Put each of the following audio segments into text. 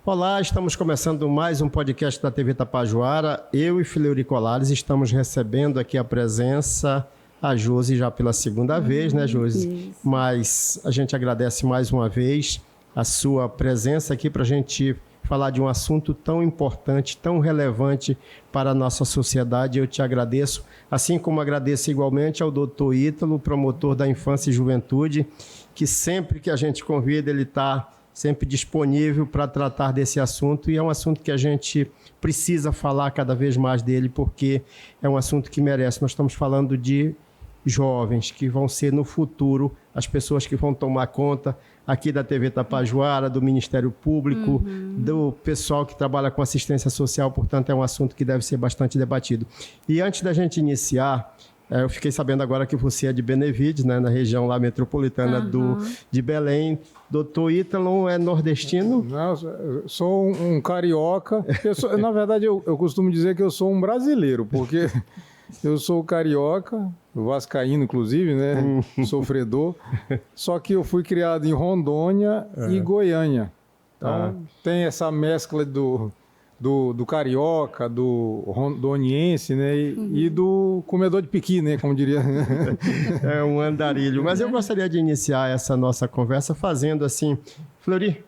Olá, estamos começando mais um podcast da TV Tapajoara. Eu e Fleury Colares estamos recebendo aqui a presença, a Josi já pela segunda vez, né, Josi? Isso. Mas a gente agradece mais uma vez a sua presença aqui para a gente falar de um assunto tão importante, tão relevante para a nossa sociedade. Eu te agradeço, assim como agradeço igualmente ao doutor Ítalo, promotor da Infância e Juventude, que sempre que a gente convida, ele está sempre disponível para tratar desse assunto, e é um assunto que a gente precisa falar cada vez mais dele, porque é um assunto que merece. Nós estamos falando de jovens que vão ser no futuro as pessoas que vão tomar conta aqui da TV Tapajoara, do Ministério Público, do pessoal que trabalha com assistência social. Portanto, é um assunto que deve ser bastante debatido. E antes da gente iniciar, eu fiquei sabendo agora que você é de Benevides, né, na região lá metropolitana de Belém. Doutor Ítalo é nordestino? Não, eu sou um carioca. Na verdade, eu costumo dizer que eu sou um brasileiro, porque eu sou carioca, vascaíno, inclusive, né? Sofredor. Só que eu fui criado em Rondônia e Goiânia. Então, tem essa mescla do carioca, do rondoniense, né? E do comedor de piqui, né? Como diria. É um andarilho. Mas eu gostaria de iniciar essa nossa conversa fazendo assim, Fleury,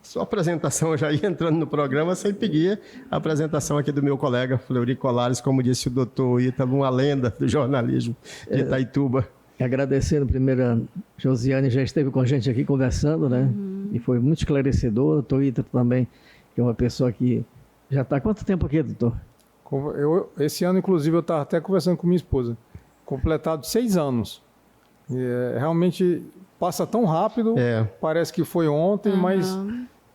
sua apresentação, eu já ia entrando no programa sem pedir a apresentação aqui do meu colega Fleury Colares, como disse o doutor Ítalo, uma lenda do jornalismo de Itaituba. Agradecendo primeiro a Josiane, já esteve com a gente aqui conversando, né? E foi muito esclarecedor. O doutor Ítalo também, que é uma pessoa que já está há quanto tempo aqui, doutor? Esse ano, inclusive, eu estava até conversando com minha esposa. Completado 6 anos. Realmente passa tão rápido, parece que foi ontem, mas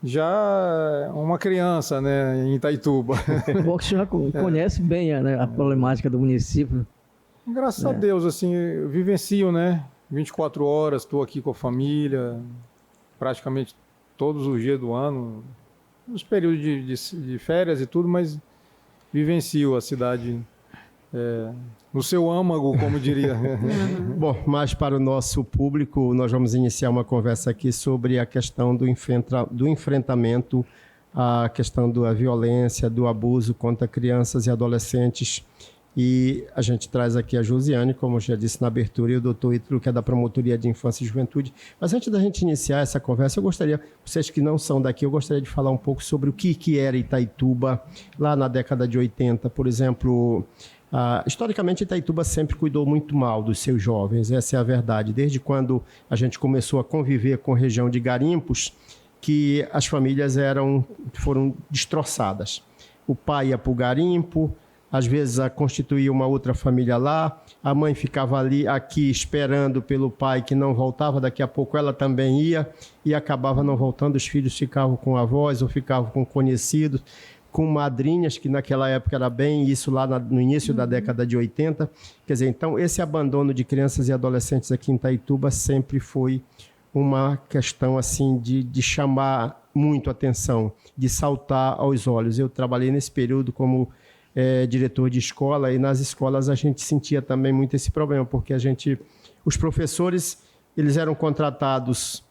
já é uma criança, né, em Itaituba. Bom que você já conhece bem a problemática do município. Graças a Deus, assim, eu vivencio, né? 24 horas, estou aqui com a família, praticamente todos os dias do ano, nos períodos de férias e tudo, mas vivencio a cidade no seu âmago, como diria. Bom, mas para o nosso público, nós vamos iniciar uma conversa aqui sobre a questão do enfrentamento à questão da violência, do abuso contra crianças e adolescentes. E a gente traz aqui a Josiane, como eu já disse na abertura, e o doutor Ítalo, que é da Promotoria de Infância e Juventude. Mas antes da gente iniciar essa conversa, eu gostaria, vocês que não são daqui, eu gostaria de falar um pouco sobre o que era Itaituba lá na década de 80. Por exemplo, historicamente Itaituba sempre cuidou muito mal dos seus jovens, essa é a verdade. Desde quando a gente começou a conviver com a região de garimpos, que as famílias foram destroçadas. O pai ia para o garimpo, às vezes constituía uma outra família lá, a mãe ficava aqui esperando pelo pai que não voltava, daqui a pouco ela também ia e acabava não voltando, os filhos ficavam com avós ou ficavam com conhecidos, com madrinhas, que naquela época era bem isso lá no início da década de 80. Quer dizer, então esse abandono de crianças e adolescentes aqui em Itaituba sempre foi uma questão assim de chamar muito atenção, de saltar aos olhos. Eu trabalhei nesse período como diretor de escola, e nas escolas a gente sentia também muito esse problema, porque os professores, eles eram contratados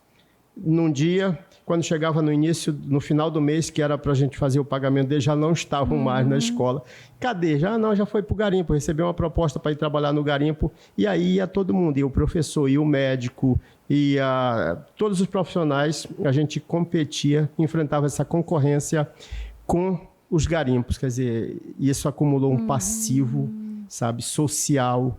num dia, quando chegava no final do mês, que era para a gente fazer o pagamento deles, já não estavam mais na escola. Cadê? Já foi para o garimpo, recebeu uma proposta para ir trabalhar no garimpo, e aí ia todo mundo, ia o professor, ia o médico, todos os profissionais, a gente competia, enfrentava essa concorrência com os garimpos. Quer dizer, isso acumulou um passivo, sabe, social,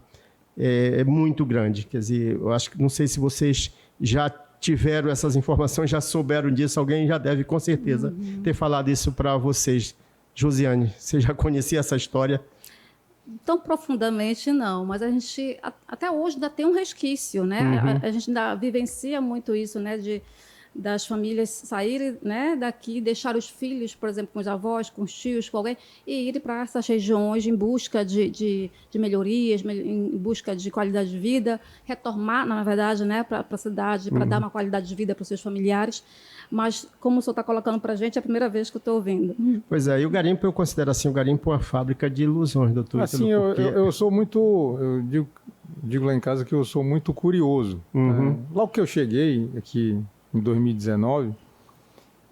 muito grande. Quer dizer, eu acho que, não sei se vocês já tiveram essas informações, já souberam disso, alguém já deve, com certeza, ter falado isso para vocês. Josiane, você já conhecia essa história? Tão profundamente não, mas a gente até hoje ainda tem um resquício, né? A gente ainda vivencia muito isso, né? Das famílias saírem, né, daqui, deixar os filhos, por exemplo, com os avós, com os tios, com alguém, e irem para essas regiões em busca de melhorias, em busca de qualidade de vida, retornar, na verdade, né, para a cidade, para dar uma qualidade de vida para os seus familiares. Mas, como o senhor está colocando para a gente, é a primeira vez que eu estou ouvindo. Pois é, e o garimpo, eu considero assim, o garimpo uma fábrica de ilusões, doutor. Assim, eu sou muito, eu digo lá em casa que eu sou muito curioso. Logo que eu cheguei aqui em 2019,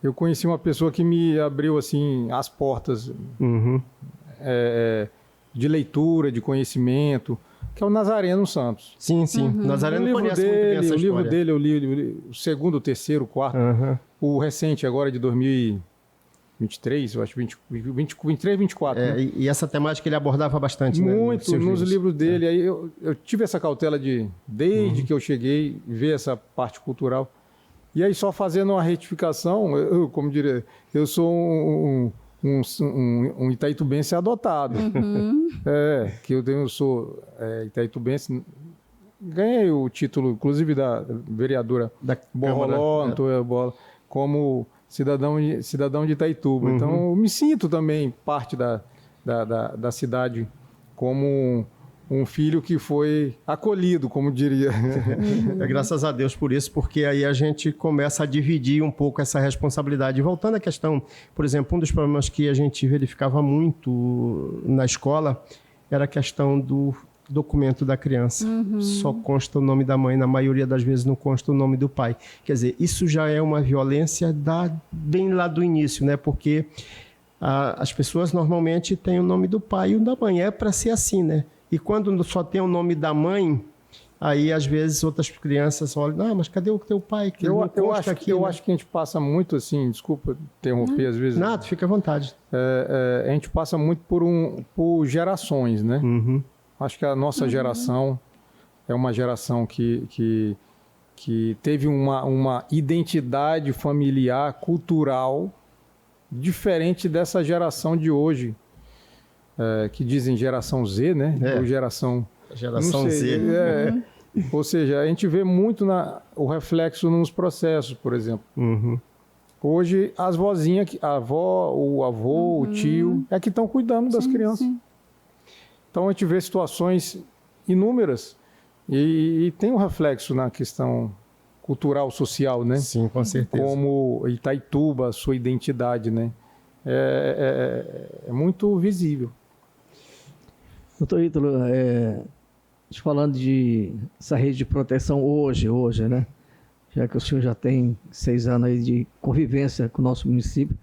eu conheci uma pessoa que me abriu assim as portas de leitura, de conhecimento, que é o Nazareno Santos. Sim. Nazareno conhece muito bem essa o livro história. dele eu li o segundo, o terceiro, o quarto. O recente agora de 2023, eu acho, 23, 24. Né? E essa temática ele abordava bastante, muito né, nos livros dele. Aí eu tive essa cautela desde que eu cheguei, ver essa parte cultural. E aí, só fazendo uma retificação, como diria, eu sou um itaitubense adotado. Que eu sou itaitubense. Ganhei o título, inclusive, da vereadora da Borroló, Antônia Bola, como cidadão de Itaituba. Então, eu me sinto também parte da cidade como um filho que foi acolhido, como diria. Graças a Deus por isso, porque aí a gente começa a dividir um pouco essa responsabilidade. Voltando à questão, por exemplo, um dos problemas que a gente verificava muito na escola era a questão do documento da criança. Só consta o nome da mãe, na maioria das vezes não consta o nome do pai. Quer dizer, isso já é uma violência bem lá do início, né? Porque as pessoas normalmente têm o nome do pai e o da mãe. É para ser assim, né? E quando só tem o nome da mãe, aí às vezes outras crianças olham, mas cadê o teu pai? Que eu né? acho que a gente passa muito assim, desculpa interromper às vezes. Nada, fica à vontade. A gente passa muito por gerações, né? Acho que a nossa geração é uma geração que teve uma identidade familiar, cultural, diferente dessa geração de hoje. Que dizem geração Z, né? Ou geração Z. Ou seja, a gente vê muito o reflexo nos processos, por exemplo. Hoje, as vozinhas, a avó, o avô, o tio, é que estão cuidando das crianças. Sim. Então, a gente vê situações inúmeras e tem um reflexo na questão cultural, social, né? Sim, com certeza. Como Itaituba, a sua identidade, né? É muito visível. Doutor Ítalo, falando de essa rede de proteção hoje, né? Já que o senhor já tem 6 anos aí de convivência com o nosso município,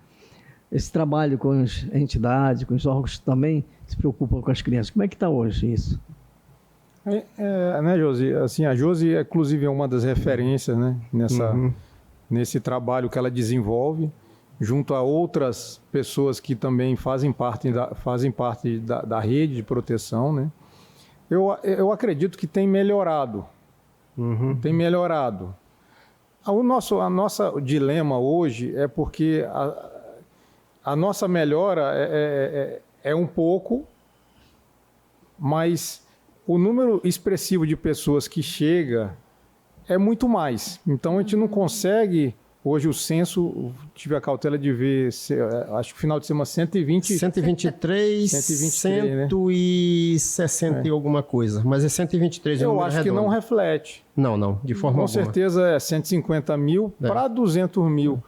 esse trabalho com as entidades, com os órgãos também se preocupam com as crianças. Como é que está hoje isso? Né, Josi? Assim, a Josi, inclusive, é uma das referências, né? Nesse trabalho que ela desenvolve, junto a outras pessoas que também fazem parte da rede de proteção, né? Eu acredito que tem melhorado. Tem melhorado. O nosso dilema hoje é porque a nossa melhora é um pouco, mas o número expressivo de pessoas que chega é muito mais. Então, a gente não consegue... Hoje o censo, tive a cautela de ver, acho que final de semana 123, 160 e alguma coisa. Mas é 123. Eu acho que não reflete. Não, de forma alguma. Com certeza é 150 mil para 200 mil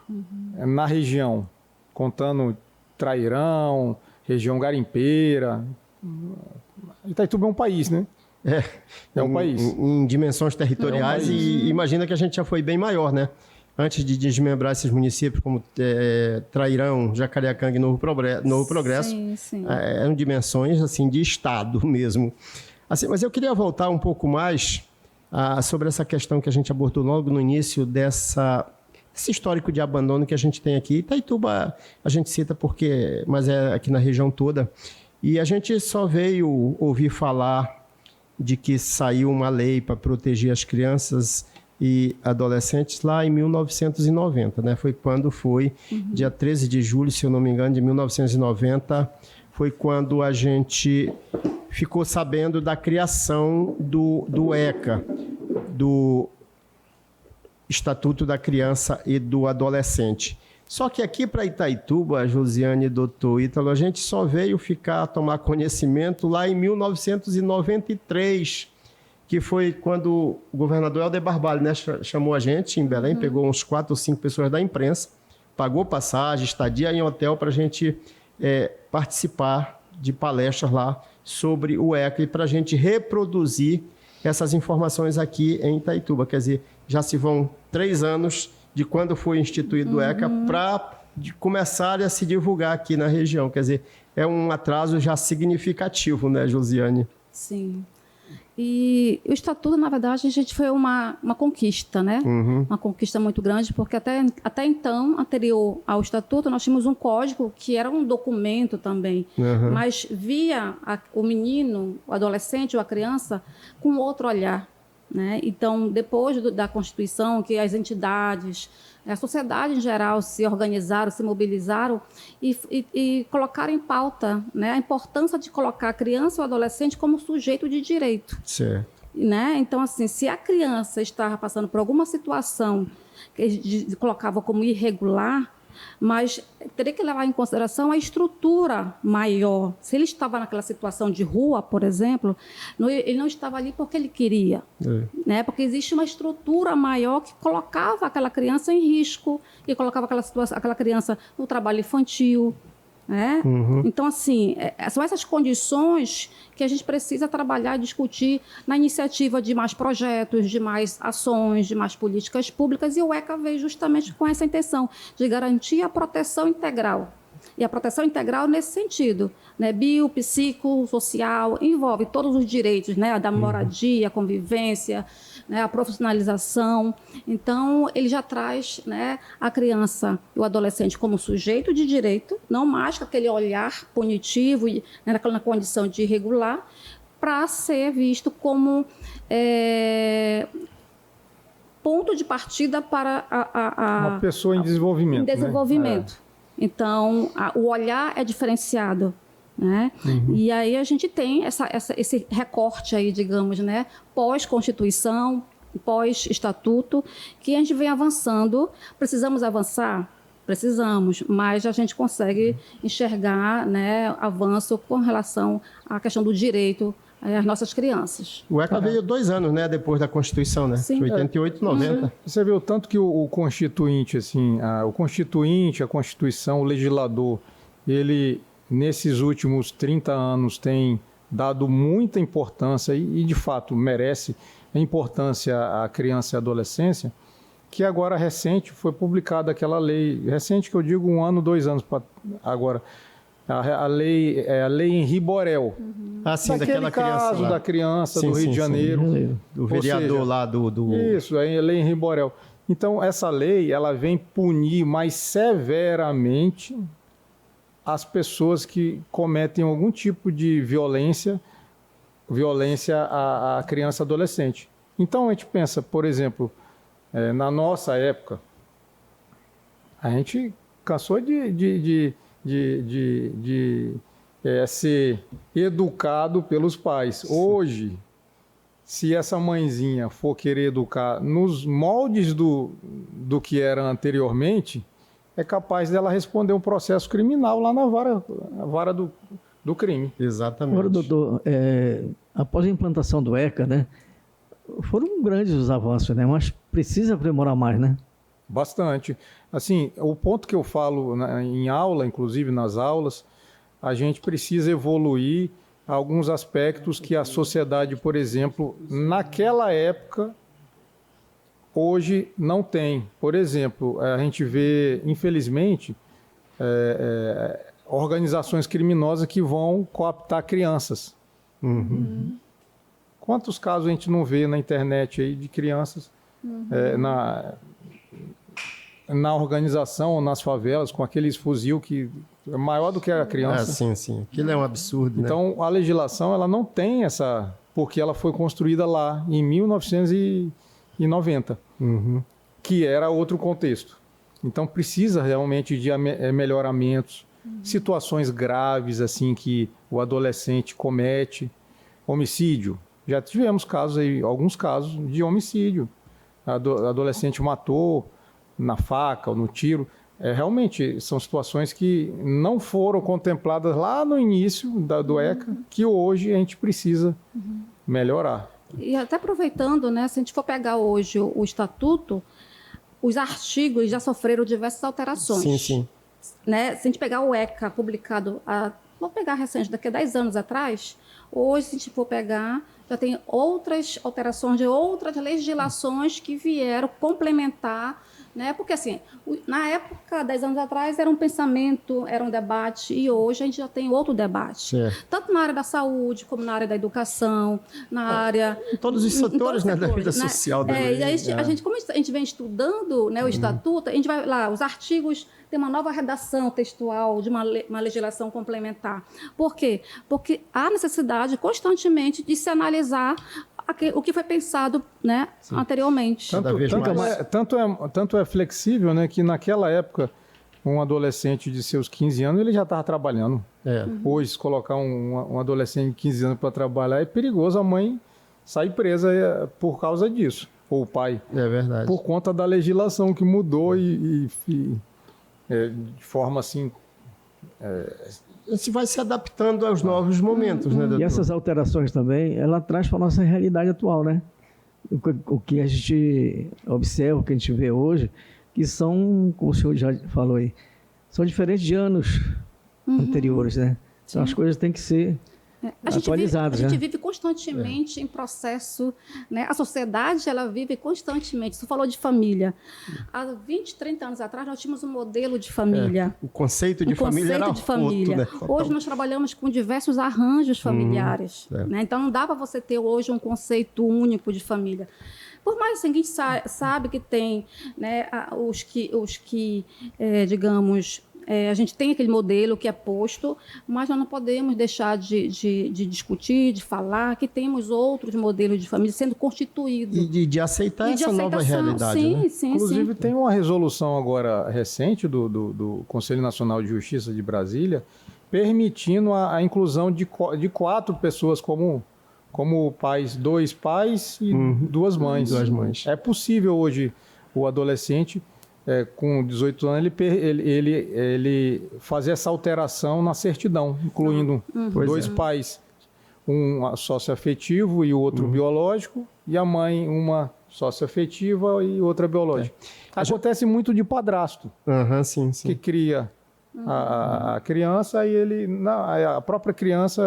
na região, contando Trairão, região garimpeira. Itaituba é um país, né? É um país. Em dimensões territoriais e imagina que a gente já foi bem maior, né? Antes de desmembrar esses municípios como Trairão, Jacareacanga e Novo Progresso, eram dimensões assim, de Estado mesmo. Assim, mas eu queria voltar um pouco mais sobre essa questão que a gente abordou logo no início desse histórico de abandono que a gente tem aqui. Itaituba a gente cita mas é aqui na região toda. E a gente só veio ouvir falar de que saiu uma lei para proteger as crianças e adolescentes lá em 1990, né? Foi quando dia 13 de julho, se eu não me engano, de 1990, foi quando a gente ficou sabendo da criação do ECA, do Estatuto da Criança e do Adolescente. Só que aqui para Itaituba, Josiane e doutor Ítalo, a gente só veio tomar conhecimento lá em 1993, que foi quando o governador Helder Barbalho, né, chamou a gente em Belém, pegou uns 4 ou 5 pessoas da imprensa, pagou passagem, estadia em hotel para a gente participar de palestras lá sobre o ECA e para a gente reproduzir essas informações aqui em Itaituba. Quer dizer, já se vão 3 anos de quando foi instituído o ECA para começar a se divulgar aqui na região. Quer dizer, é um atraso já significativo, né, Josiane? Sim. E o Estatuto, na verdade, a gente foi uma conquista, né? Uma conquista muito grande, porque até então, anterior ao Estatuto, nós tínhamos um código que era um documento também, mas via o menino, o adolescente ou a criança com outro olhar, né? Então, depois da Constituição, que as entidades, a sociedade em geral se organizaram, se mobilizaram e colocaram em pauta, né, a importância de colocar a criança ou adolescente como sujeito de direito. Certo. Né? Então, assim, se a criança estava passando por alguma situação que colocava como irregular, mas teria que levar em consideração a estrutura maior. Se ele estava naquela situação de rua, por exemplo, ele não estava ali porque ele queria, né? Porque existe uma estrutura maior que colocava aquela criança em risco, e colocava aquela criança no trabalho infantil, né? Então, assim, são essas condições que a gente precisa trabalhar e discutir na iniciativa de mais projetos, de mais ações, de mais políticas públicas, e o ECA veio justamente com essa intenção de garantir a proteção integral. E a proteção integral nesse sentido, né? Bio, psico, social, envolve todos os direitos, né? Da moradia, a convivência, né? A profissionalização. Então, ele já traz, né, a criança e o adolescente como sujeito de direito, não mais com aquele olhar punitivo, né, na condição de irregular, para ser visto como ponto de partida para uma pessoa em desenvolvimento. Em desenvolvimento. Né? Então, o olhar é diferenciado, né? E aí a gente tem esse recorte aí, digamos, né? Pós-Constituição, pós-Estatuto, que a gente vem avançando. Precisamos avançar? Precisamos, mas a gente consegue enxergar, né, avanço com relação à questão do direito às nossas crianças. O ECA veio 2 anos, né, depois da Constituição, né? Sim. 88 e 90. Você vê o tanto que o Constituinte, assim, a Constituição, o legislador, ele, nesses últimos 30 anos, tem dado muita importância e de fato, merece a importância à criança e à adolescência, que agora, recente, foi publicada aquela lei, recente que eu digo 1 ano, 2 anos agora, a lei Henri Borel. Sim, daquela caso criança da criança sim, do Rio de Janeiro. Do vereador lá do... Isso, a lei Henri Borel. Então, essa lei, ela vem punir mais severamente as pessoas que cometem algum tipo de violência à criança e adolescente. Então, a gente pensa, por exemplo, na nossa época, a gente cansou de ser educado pelos pais. Hoje, se essa mãezinha for querer educar nos moldes do que era anteriormente, é capaz dela responder um processo criminal lá na vara do crime. Exatamente. Agora, doutor, após a implantação do ECA, né, foram grandes os avanços, né, mas precisa aprimorar mais, né? Bastante. Assim, o ponto que eu falo em aula, inclusive nas aulas, a gente precisa evoluir alguns aspectos que a sociedade, por exemplo, naquela época, hoje não tem. Por exemplo, a gente vê, infelizmente, organizações criminosas que vão cooptar crianças. Quantos casos a gente não vê na internet aí de crianças na organização, nas favelas, com aqueles fuzil que é maior do que a criança. Sim. Aquilo é um absurdo, então, né? a legislação, ela não tem essa... Porque ela foi construída lá, em 1990, que era outro contexto. Então, precisa realmente de melhoramentos, situações graves, assim, que o adolescente comete. Homicídio. Já tivemos casos aí, alguns casos de homicídio. Adolescente matou na faca ou no tiro. Realmente são situações que não foram contempladas lá no início do ECA, que hoje a gente precisa melhorar. E até aproveitando, né, se a gente for pegar hoje o Estatuto, os artigos já sofreram diversas alterações. Sim. Né? Se a gente pegar o ECA publicado, vou pegar recente, daqui a 10 anos atrás, hoje, se a gente for pegar, já tem outras alterações de outras legislações que vieram complementar, né? Porque, assim, na época, 10 anos atrás, era um pensamento, era um debate, e hoje a gente já tem outro debate. Certo. Tanto na área da saúde, como na área da educação, na área... Em todos os setores, né, da vida né? social. E aí, como a gente vem estudando, né, o Estatuto, a gente vai lá, os artigos... Tem uma nova redação textual de uma legislação complementar. Por quê? Porque há necessidade constantemente de se analisar o que foi pensado, né, anteriormente. Tanto é flexível, né, que naquela época um adolescente de seus 15 anos ele já estava trabalhando. Hoje, se colocar um adolescente de 15 anos para trabalhar é perigoso, a mãe sair presa por causa disso, ou o pai. É verdade. Por conta da legislação que mudou de forma assim... Você vai se adaptando aos novos momentos, né, doutor? E essas alterações também, ela traz para a nossa realidade atual, né? O que a gente observa, o que a gente vê hoje, que são, como o senhor já falou aí, são diferentes de anos anteriores, né? Então as coisas têm que ser atualizadas. A gente vive constantemente em processo, né? A sociedade, ela vive constantemente. Você falou de família. Há 20, 30 anos atrás, nós tínhamos um modelo de família. O conceito de família era outro, né? Hoje nós trabalhamos com diversos arranjos familiares. Né? Então, não dá para você ter hoje um conceito único de família. Por mais assim, que a gente sabe que tem, né, digamos... a gente tem aquele modelo que é posto, mas nós não podemos deixar de discutir, de falar que temos outros modelos de família sendo constituídos. E de aceitar essa nova realidade. Sim, né? sim, Inclusive, sim. tem uma resolução agora recente do Conselho Nacional de Justiça de Brasília permitindo a inclusão de 4 pessoas como pais, 2 pais e 2 mães. 2 mães. É possível hoje o adolescente... com 18 anos, ele fazer essa alteração na certidão, incluindo 2 pais, um sócio-afetivo e o outro biológico, e a mãe, uma sócio-afetiva e outra biológica. Acontece muito de padrasto, Sim. que cria a criança e a própria criança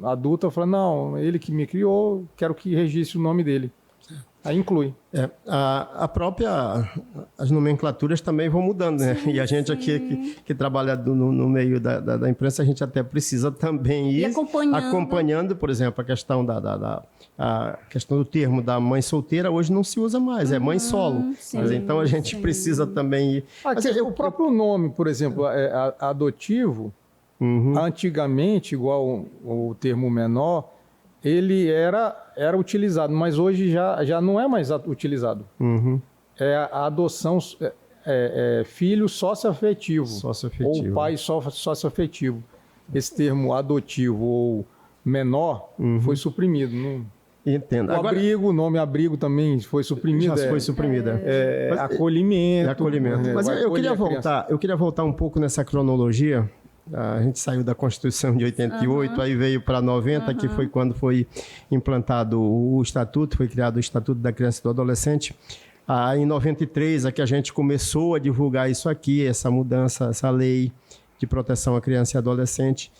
adulta fala, não, ele que me criou, quero que registre o nome dele. Aí inclui. As nomenclaturas também vão mudando, né? E a gente aqui que trabalha no meio da imprensa, a gente até precisa também ir acompanhando, por exemplo, a questão a questão do termo da mãe solteira hoje não se usa mais, é mãe solo. Mas então a gente precisa também ir... O próprio nome, por exemplo, adotivo, antigamente, igual o termo menor, ele era utilizado, mas hoje já não é mais utilizado. É a adoção, filho sócio-afetivo, ou pai sócio-afetivo. Esse termo adotivo ou menor foi suprimido. Entendo. O nome abrigo também foi suprimido. Já foi suprimido. Acolhimento. Mas eu queria voltar um pouco nessa cronologia. A gente saiu da Constituição de 88, aí veio para 90, que foi quando foi implantado o Estatuto, foi criado o Estatuto da Criança e do Adolescente. Em 93 é que a gente começou a divulgar isso aqui, essa mudança, essa lei de proteção à criança e adolescente.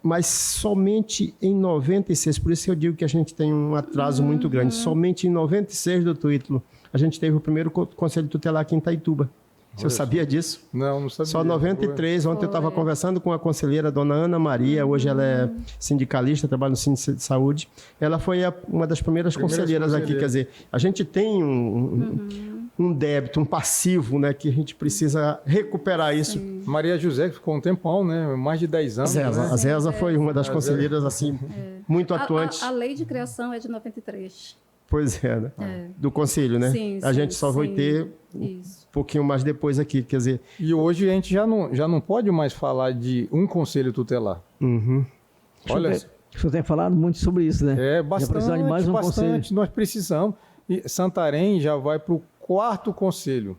Mas somente em 96, por isso que eu digo que a gente tem um atraso muito grande, somente em 96, doutor Ítalo, a gente teve o primeiro Conselho Tutelar aqui em Itaituba. O senhor sabia disso? Não sabia. Só 93, ontem eu estava conversando com a conselheira, dona Ana Maria, hoje ela é sindicalista, trabalha no Síndico de Saúde. Ela foi uma das primeiras conselheiras aqui, quer dizer, a gente tem um débito, um passivo, né, que a gente precisa recuperar isso. Maria José, que ficou um tempão, né, mais de 10 anos. A Zeza foi uma das conselheiras, assim, muito atuante. A lei de criação é de 93. Pois é, né? Do conselho, né? Sim, a gente só vai ter um pouquinho mais depois aqui, quer dizer... E hoje a gente já não pode mais falar de um conselho tutelar. Olha, o senhor tem falado muito sobre isso, né? Bastante, de mais um bastante. conselho. Nós precisamos. E Santarém já vai para o 4º conselho.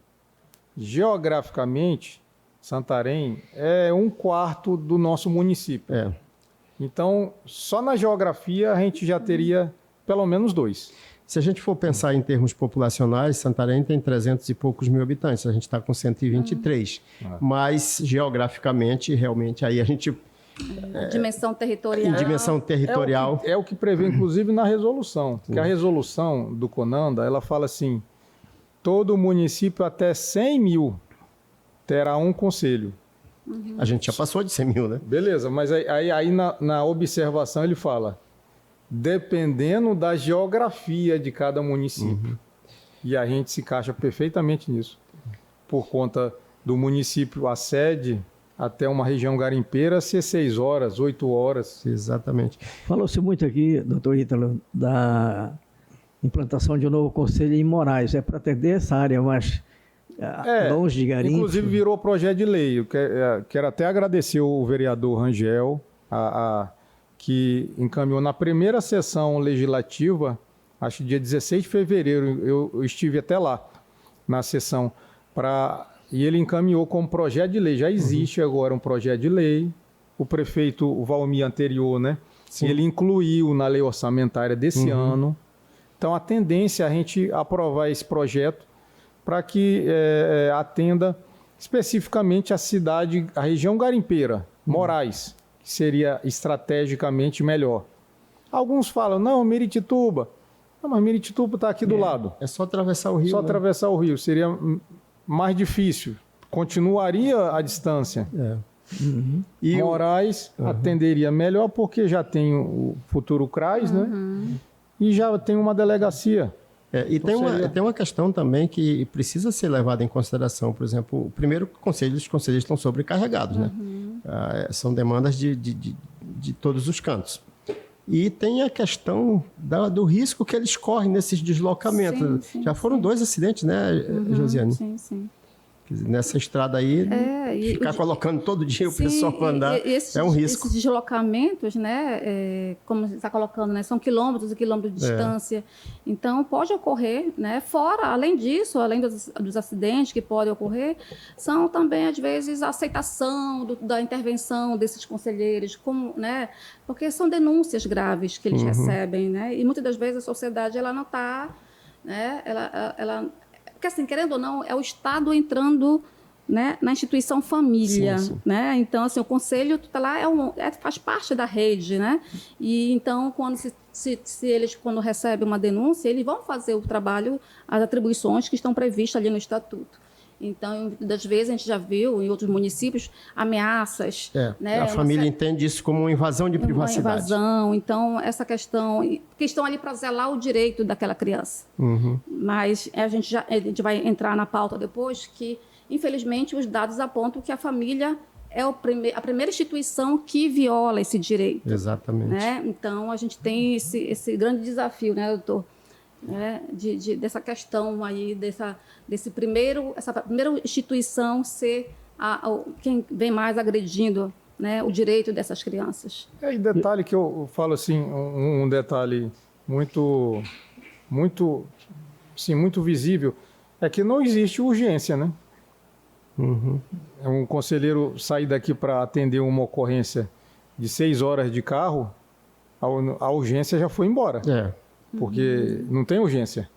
Geograficamente, Santarém é 1/4 do nosso município. Então, só na geografia a gente já teria pelo menos 2. Se a gente for pensar em termos populacionais, Santarém tem 300 e poucos mil habitantes, a gente está com 123. Mas, geograficamente, realmente, aí a gente... Dimensão territorial. Em dimensão territorial. É o que prevê, inclusive, na resolução. Porque a resolução do CONANDA, ela fala assim, todo município até 100 mil terá um conselho. A gente já passou de 100 mil, né? Beleza, mas aí na observação ele fala, dependendo da geografia de cada município. E a gente se encaixa perfeitamente nisso. Por conta do município, a sede, até uma região garimpeira, ser 6 horas, 8 horas. Exatamente. Falou-se muito aqui, doutor Ítalo, da implantação de um novo conselho em Moraes. É para atender essa área mais longe de garimpo. Inclusive virou projeto de lei. Eu quero até agradecer o vereador Rangel, que encaminhou na primeira sessão legislativa, acho que dia 16 de fevereiro, eu estive até lá, na sessão, e ele encaminhou como projeto de lei. Já existe agora um projeto de lei. O prefeito o Valmir anterior, né? Sim. Ele incluiu na lei orçamentária desse ano. Então, a tendência é a gente aprovar esse projeto para que atenda especificamente a cidade, a região garimpeira, Moraes, que seria estrategicamente melhor. Alguns falam, não, Miritituba. Não, mas Miritituba está aqui do lado. É só atravessar o rio. Só atravessar o rio. Seria mais difícil. Continuaria a distância. E Moraes atenderia melhor porque já tem o futuro CRAS, né? E já tem uma delegacia. E tem uma questão também que precisa ser levada em consideração. Por exemplo, o primeiro conselho, os conselheiros estão sobrecarregados, né? São demandas de todos os cantos. E tem a questão do risco que eles correm nesses deslocamentos. Já foram 2 acidentes, né, Josiane? Sim. Nessa estrada aí, ficar colocando todo dia o pessoal para andar é um risco. Esses deslocamentos, né, como você está colocando, né, são quilômetros e quilômetros de distância. Então, pode ocorrer, né, além disso, além dos acidentes que podem ocorrer, são também, às vezes, a aceitação da intervenção desses conselheiros, né, porque são denúncias graves que eles recebem, né, e muitas das vezes a sociedade ela não está, né, porque, assim, querendo ou não, é o Estado entrando, né, na instituição família. Sim. Né? Então, assim, o conselho tutelar faz parte da rede. Né? E, então, se eles, quando recebem uma denúncia, eles vão fazer o trabalho, as atribuições que estão previstas ali no Estatuto. Então, das vezes, a gente já viu em outros municípios ameaças. Né? A família entende isso como uma invasão de privacidade. Uma invasão. Então, essa questão... Porque estão ali para zelar o direito daquela criança. Mas a gente vai entrar na pauta depois que, infelizmente, os dados apontam que a família é a primeira instituição que viola esse direito. Exatamente. Né? Então, a gente tem esse grande desafio, né, doutor? Dessa questão aí, essa primeira instituição ser quem vem mais agredindo, né, o direito dessas crianças. E detalhe que eu falo assim, um detalhe muito visível, é que não existe urgência, né? Um conselheiro sair daqui para atender uma ocorrência de 6 horas de carro, a urgência já foi embora. Porque não tem urgência.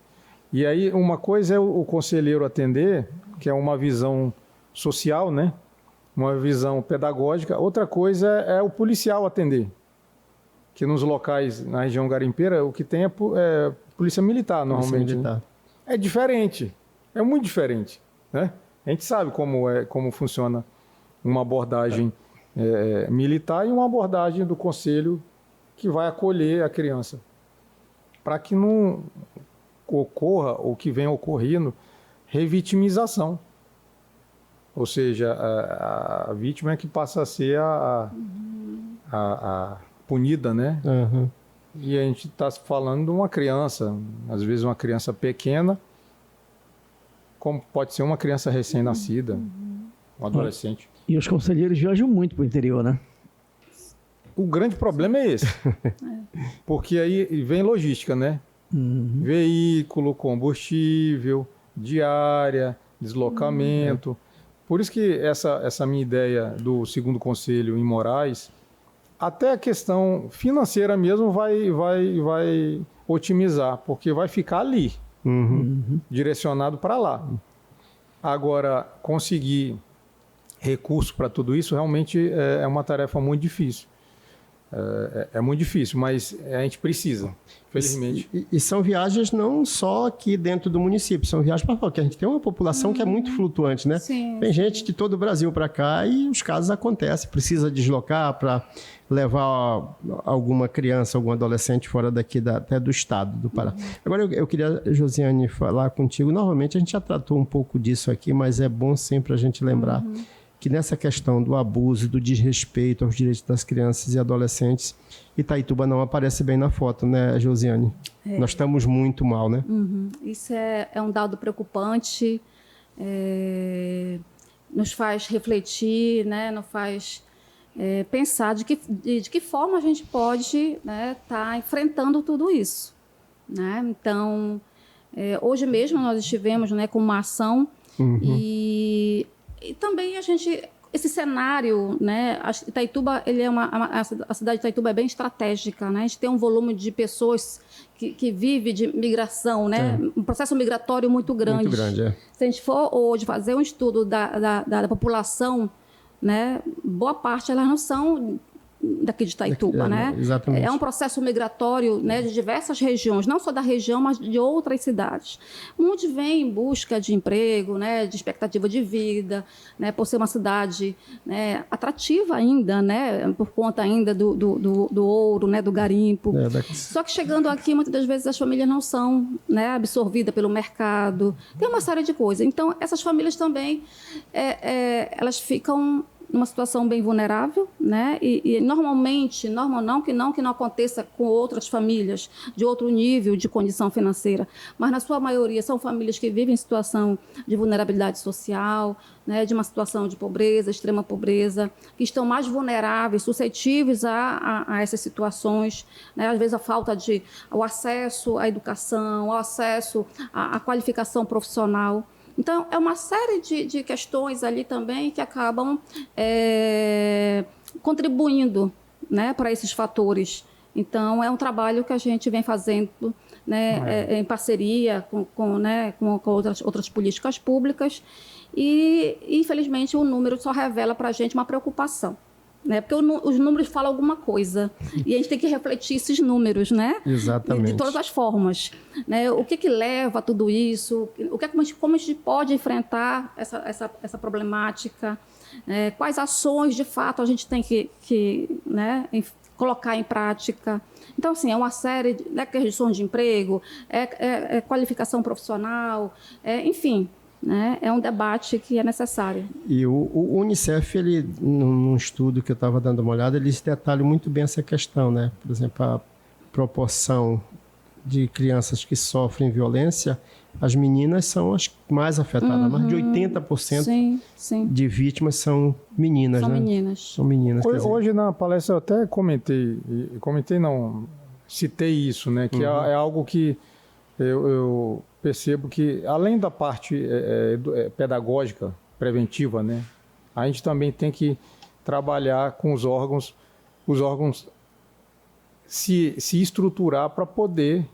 E aí uma coisa é o conselheiro atender, que é uma visão social, né? Uma visão pedagógica. Outra coisa é o policial atender. Que nos locais, na região garimpeira, o que tem é polícia militar, normalmente. Né? É diferente. É muito diferente. Né? A gente sabe como funciona uma abordagem militar e uma abordagem do conselho que vai acolher a criança. Para que não ocorra, ou que venha ocorrendo, revitimização. Ou seja, a vítima é que passa a ser a punida, né? E a gente está falando de uma criança, às vezes uma criança pequena, como pode ser uma criança recém-nascida, um adolescente. E os conselheiros viajam muito para o interior, né? O grande problema é esse. Porque aí vem logística, né? Veículo, combustível, diária, deslocamento. Por isso que essa minha ideia do segundo conselho em Moraes, até a questão financeira mesmo vai otimizar, porque vai ficar ali, direcionado para lá. Agora, conseguir recurso para tudo isso realmente é uma tarefa muito difícil. É muito difícil, mas a gente precisa, felizmente. E são viagens não só aqui dentro do município, são viagens para fora, porque a gente tem uma população que é muito flutuante, né? Sim. Tem gente de todo o Brasil para cá e os casos acontecem. Precisa deslocar para levar alguma criança, algum adolescente fora daqui até do estado do Pará. Agora eu queria, Josiane, falar contigo. Novamente, a gente já tratou um pouco disso aqui, mas é bom sempre a gente lembrar que nessa questão do abuso, do desrespeito aos direitos das crianças e adolescentes, Itaituba não aparece bem na foto, né, Josiane? Nós estamos muito mal, né? Isso é um dado preocupante, nos faz refletir, né, nos faz pensar de que forma a gente pode tá enfrentando tudo isso. Né? Então, hoje mesmo nós estivemos com uma ação e também esse cenário, né? Itaituba, a cidade de Itaituba é bem estratégica, né? A gente tem um volume de pessoas que vive de migração, né? Um processo migratório muito grande. Muito grande, Se a gente for hoje fazer um estudo da população, né? Boa parte elas não são daqui de Itaituba, né? Exatamente. É um processo migratório, né, de diversas regiões, não só da região, mas de outras cidades. Muitos vêm em busca de emprego, né, de expectativa de vida, né, por ser uma cidade, né, atrativa ainda, né, por conta ainda do ouro, né, do garimpo. Só que chegando aqui, muitas das vezes as famílias não são, né, absorvidas pelo mercado. Tem uma série de coisas. Então, essas famílias também, elas ficam numa situação bem vulnerável, né? E normalmente, que não aconteça com outras famílias de outro nível de condição financeira, mas na sua maioria são famílias que vivem em situação de vulnerabilidade social, né? De uma situação de pobreza, extrema pobreza, que estão mais vulneráveis, suscetíveis a essas situações, né? Às vezes a falta o acesso à educação, o acesso à qualificação profissional. Então, é uma série de questões ali também que acabam contribuindo, né, para esses fatores. Então, é um trabalho que a gente vem fazendo, né, em parceria com outras políticas públicas e, infelizmente, o número só revela para a gente uma preocupação. Né? Porque os números falam alguma coisa e a gente tem que refletir esses números, né? Exatamente. De todas as formas, né? O que leva a tudo isso? Como a gente pode enfrentar essa problemática? Quais ações de fato a gente tem que colocar em prática? Então, assim, é uma série de questões de emprego, qualificação profissional, enfim. Né? É um debate que é necessário. E o Unicef, ele, num estudo que eu estava dando uma olhada, eles detalham muito bem essa questão, né? Por exemplo, a proporção de crianças que sofrem violência, as meninas são as mais afetadas. Mais de 80% de vítimas são meninas. São meninas. Hoje na palestra eu até citei isso, né? Que é algo que eu percebo que, além da parte pedagógica, preventiva, né, a gente também tem que trabalhar com os órgãos se estruturar para poder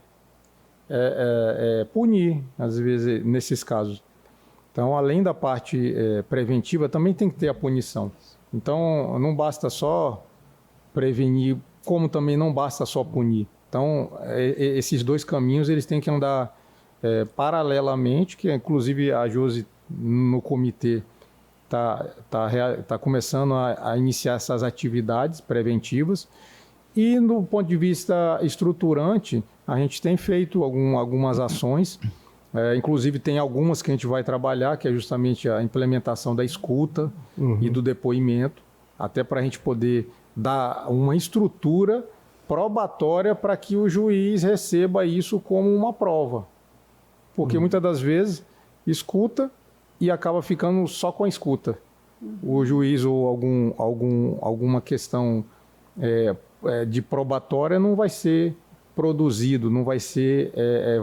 punir, às vezes, nesses casos. Então, além da parte preventiva, também tem que ter a punição. Então, não basta só prevenir, como também não basta só punir. Então, esses dois caminhos eles têm que andar paralelamente, que inclusive a Josi no comitê está começando a iniciar essas atividades preventivas. E no ponto de vista estruturante, a gente tem feito algumas ações, inclusive tem algumas que a gente vai trabalhar, que é justamente a implementação da escuta e do depoimento, até para a gente poder dar uma estrutura probatória para que o juiz receba isso como uma prova. Porque muitas das vezes escuta e acaba ficando só com a escuta. O juiz ou alguma questão de probatória não vai ser produzido, não vai ser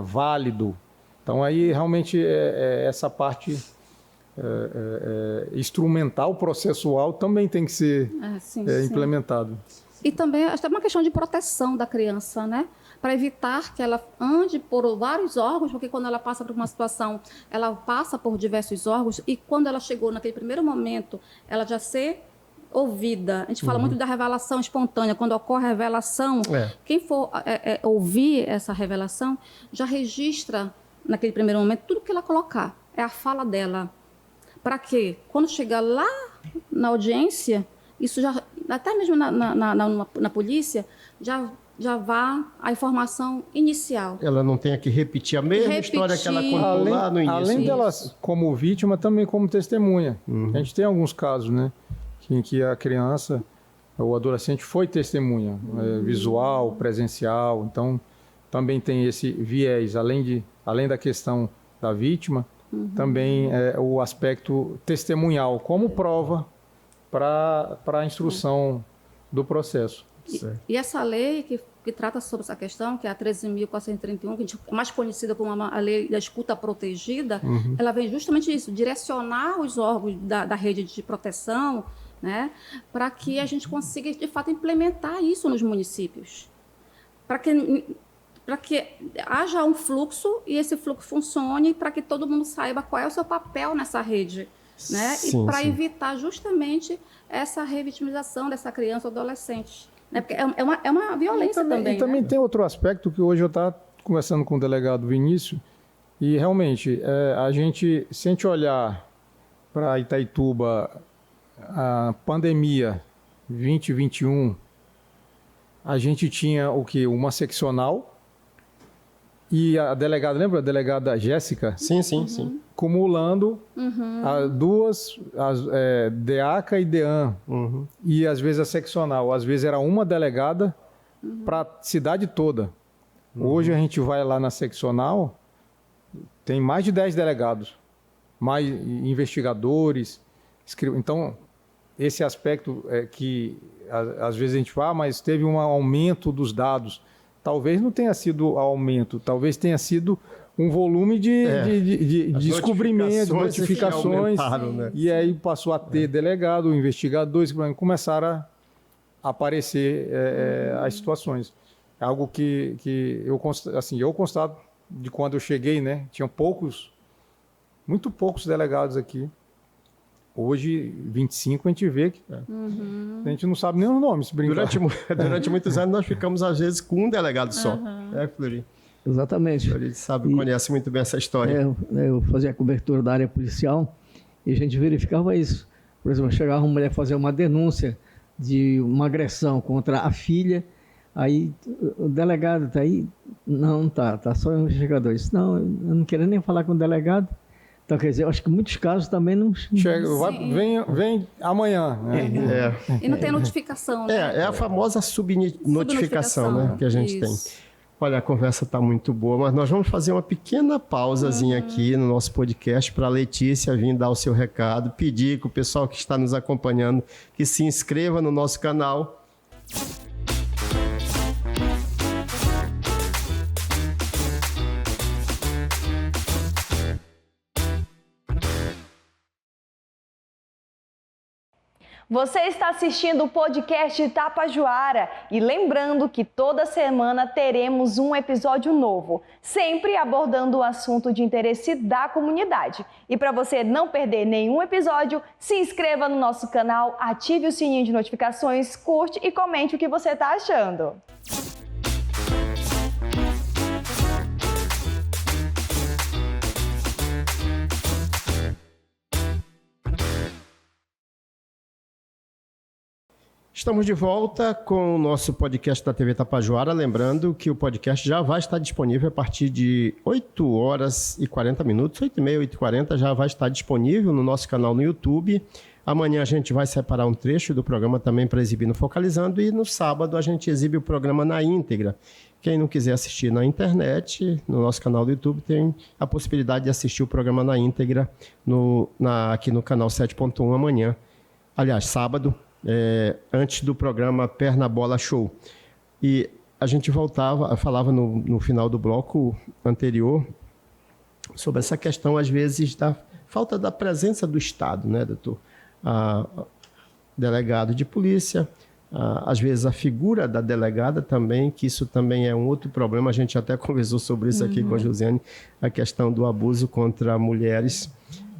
válido. Então aí realmente essa parte instrumental, processual também tem que ser implementado. E também é uma questão de proteção da criança, né? Para evitar que ela ande por vários órgãos, porque quando ela passa por uma situação, ela passa por diversos órgãos, e quando ela chegou naquele primeiro momento, ela já ser ouvida. A gente fala muito da revelação espontânea. Quando ocorre a revelação, quem for ouvir essa revelação já registra, naquele primeiro momento, tudo que ela colocar. É a fala dela. Para quê? Quando chegar lá na audiência, isso já, até mesmo na polícia, já vá a informação inicial. Ela não tem que repetir a mesma história que ela contou lá no início. Além dela como vítima, também como testemunha. A gente tem alguns casos, né, em que a criança, o adolescente foi testemunha, visual, presencial. Então, também tem esse viés, além da questão da vítima, também o aspecto testemunhal, como prova para a instrução do processo. E essa lei que trata sobre essa questão, que é a 13.431, que é mais conhecida como a lei da escuta protegida, ela vem justamente isso, direcionar os órgãos da rede de proteção, né, para que a gente consiga, de fato, implementar isso nos municípios. Para que haja um fluxo e esse fluxo funcione, para que todo mundo saiba qual é o seu papel nessa rede. Né? Sim, e para evitar justamente essa revitimização dessa criança ou adolescente. Né? Porque é uma violência também. E também tem outro aspecto que hoje eu estava conversando com o delegado Vinícius, e realmente, se a gente olhar para Itaituba, a pandemia 2021, a gente tinha o quê? Uma seccional, e a delegada, lembra a delegada Jéssica? Sim. Acumulando DEACA e DEAN. E às vezes a seccional. Às vezes era uma delegada para a cidade toda. Hoje a gente vai lá na seccional, tem mais de 10 delegados, mais investigadores. Então, esse aspecto que às vezes a gente fala, mas teve um aumento dos dados. Talvez não tenha sido aumento, talvez tenha sido um volume de descobrimento, notificações. Né? E aí passou a ter delegado, investigadores, começaram a aparecer as situações. Algo que eu constato de quando eu cheguei, né? Tinham muito poucos delegados aqui. Hoje, 25, a gente vê que a gente não sabe nem os nomes. Durante muitos anos, nós ficamos, às vezes, com um delegado só. Flori? Exatamente. Flori conhece muito bem essa história. Eu fazia a cobertura da área policial e a gente verificava isso. Por exemplo, chegava uma mulher fazer uma denúncia de uma agressão contra a filha, aí o delegado está aí? Não, tá só o investigador. Eu disse, não, eu não quero nem falar com o delegado. Então, quer dizer, eu acho que muitos casos também não... Vem amanhã. Né? E não tem notificação, né? É a famosa subnotificação, né, que a gente tem. Olha, a conversa está muito boa, mas nós vamos fazer uma pequena pausazinha aqui no nosso podcast para a Letícia vir dar o seu recado, pedir que o pessoal que está nos acompanhando que se inscreva no nosso canal. Você está assistindo o podcast Tapajoara e lembrando que toda semana teremos um episódio novo, sempre abordando o assunto de interesse da comunidade. E para você não perder nenhum episódio, se inscreva no nosso canal, ative o sininho de notificações, curte e comente o que você está achando. Estamos de volta com o nosso podcast da TV Tapajoara. Lembrando que o podcast já vai estar disponível a partir de 8 horas e 40 minutos, 8h30, 8h40, já vai estar disponível no nosso canal no YouTube. Amanhã a gente vai separar um trecho do programa também para exibir no Focalizando e no sábado a gente exibe o programa na íntegra. Quem não quiser assistir na internet, no nosso canal do YouTube, tem a possibilidade de assistir o programa na íntegra aqui no canal 7.1 amanhã. Aliás, sábado. Antes do programa Perna Bola Show. E a gente falava no final do bloco anterior sobre essa questão, às vezes, da falta da presença do Estado, né, doutor? Delegado de polícia, às vezes a figura da delegada também, que isso também é um outro problema, a gente até conversou sobre isso aqui com a Josiane, a questão do abuso contra mulheres.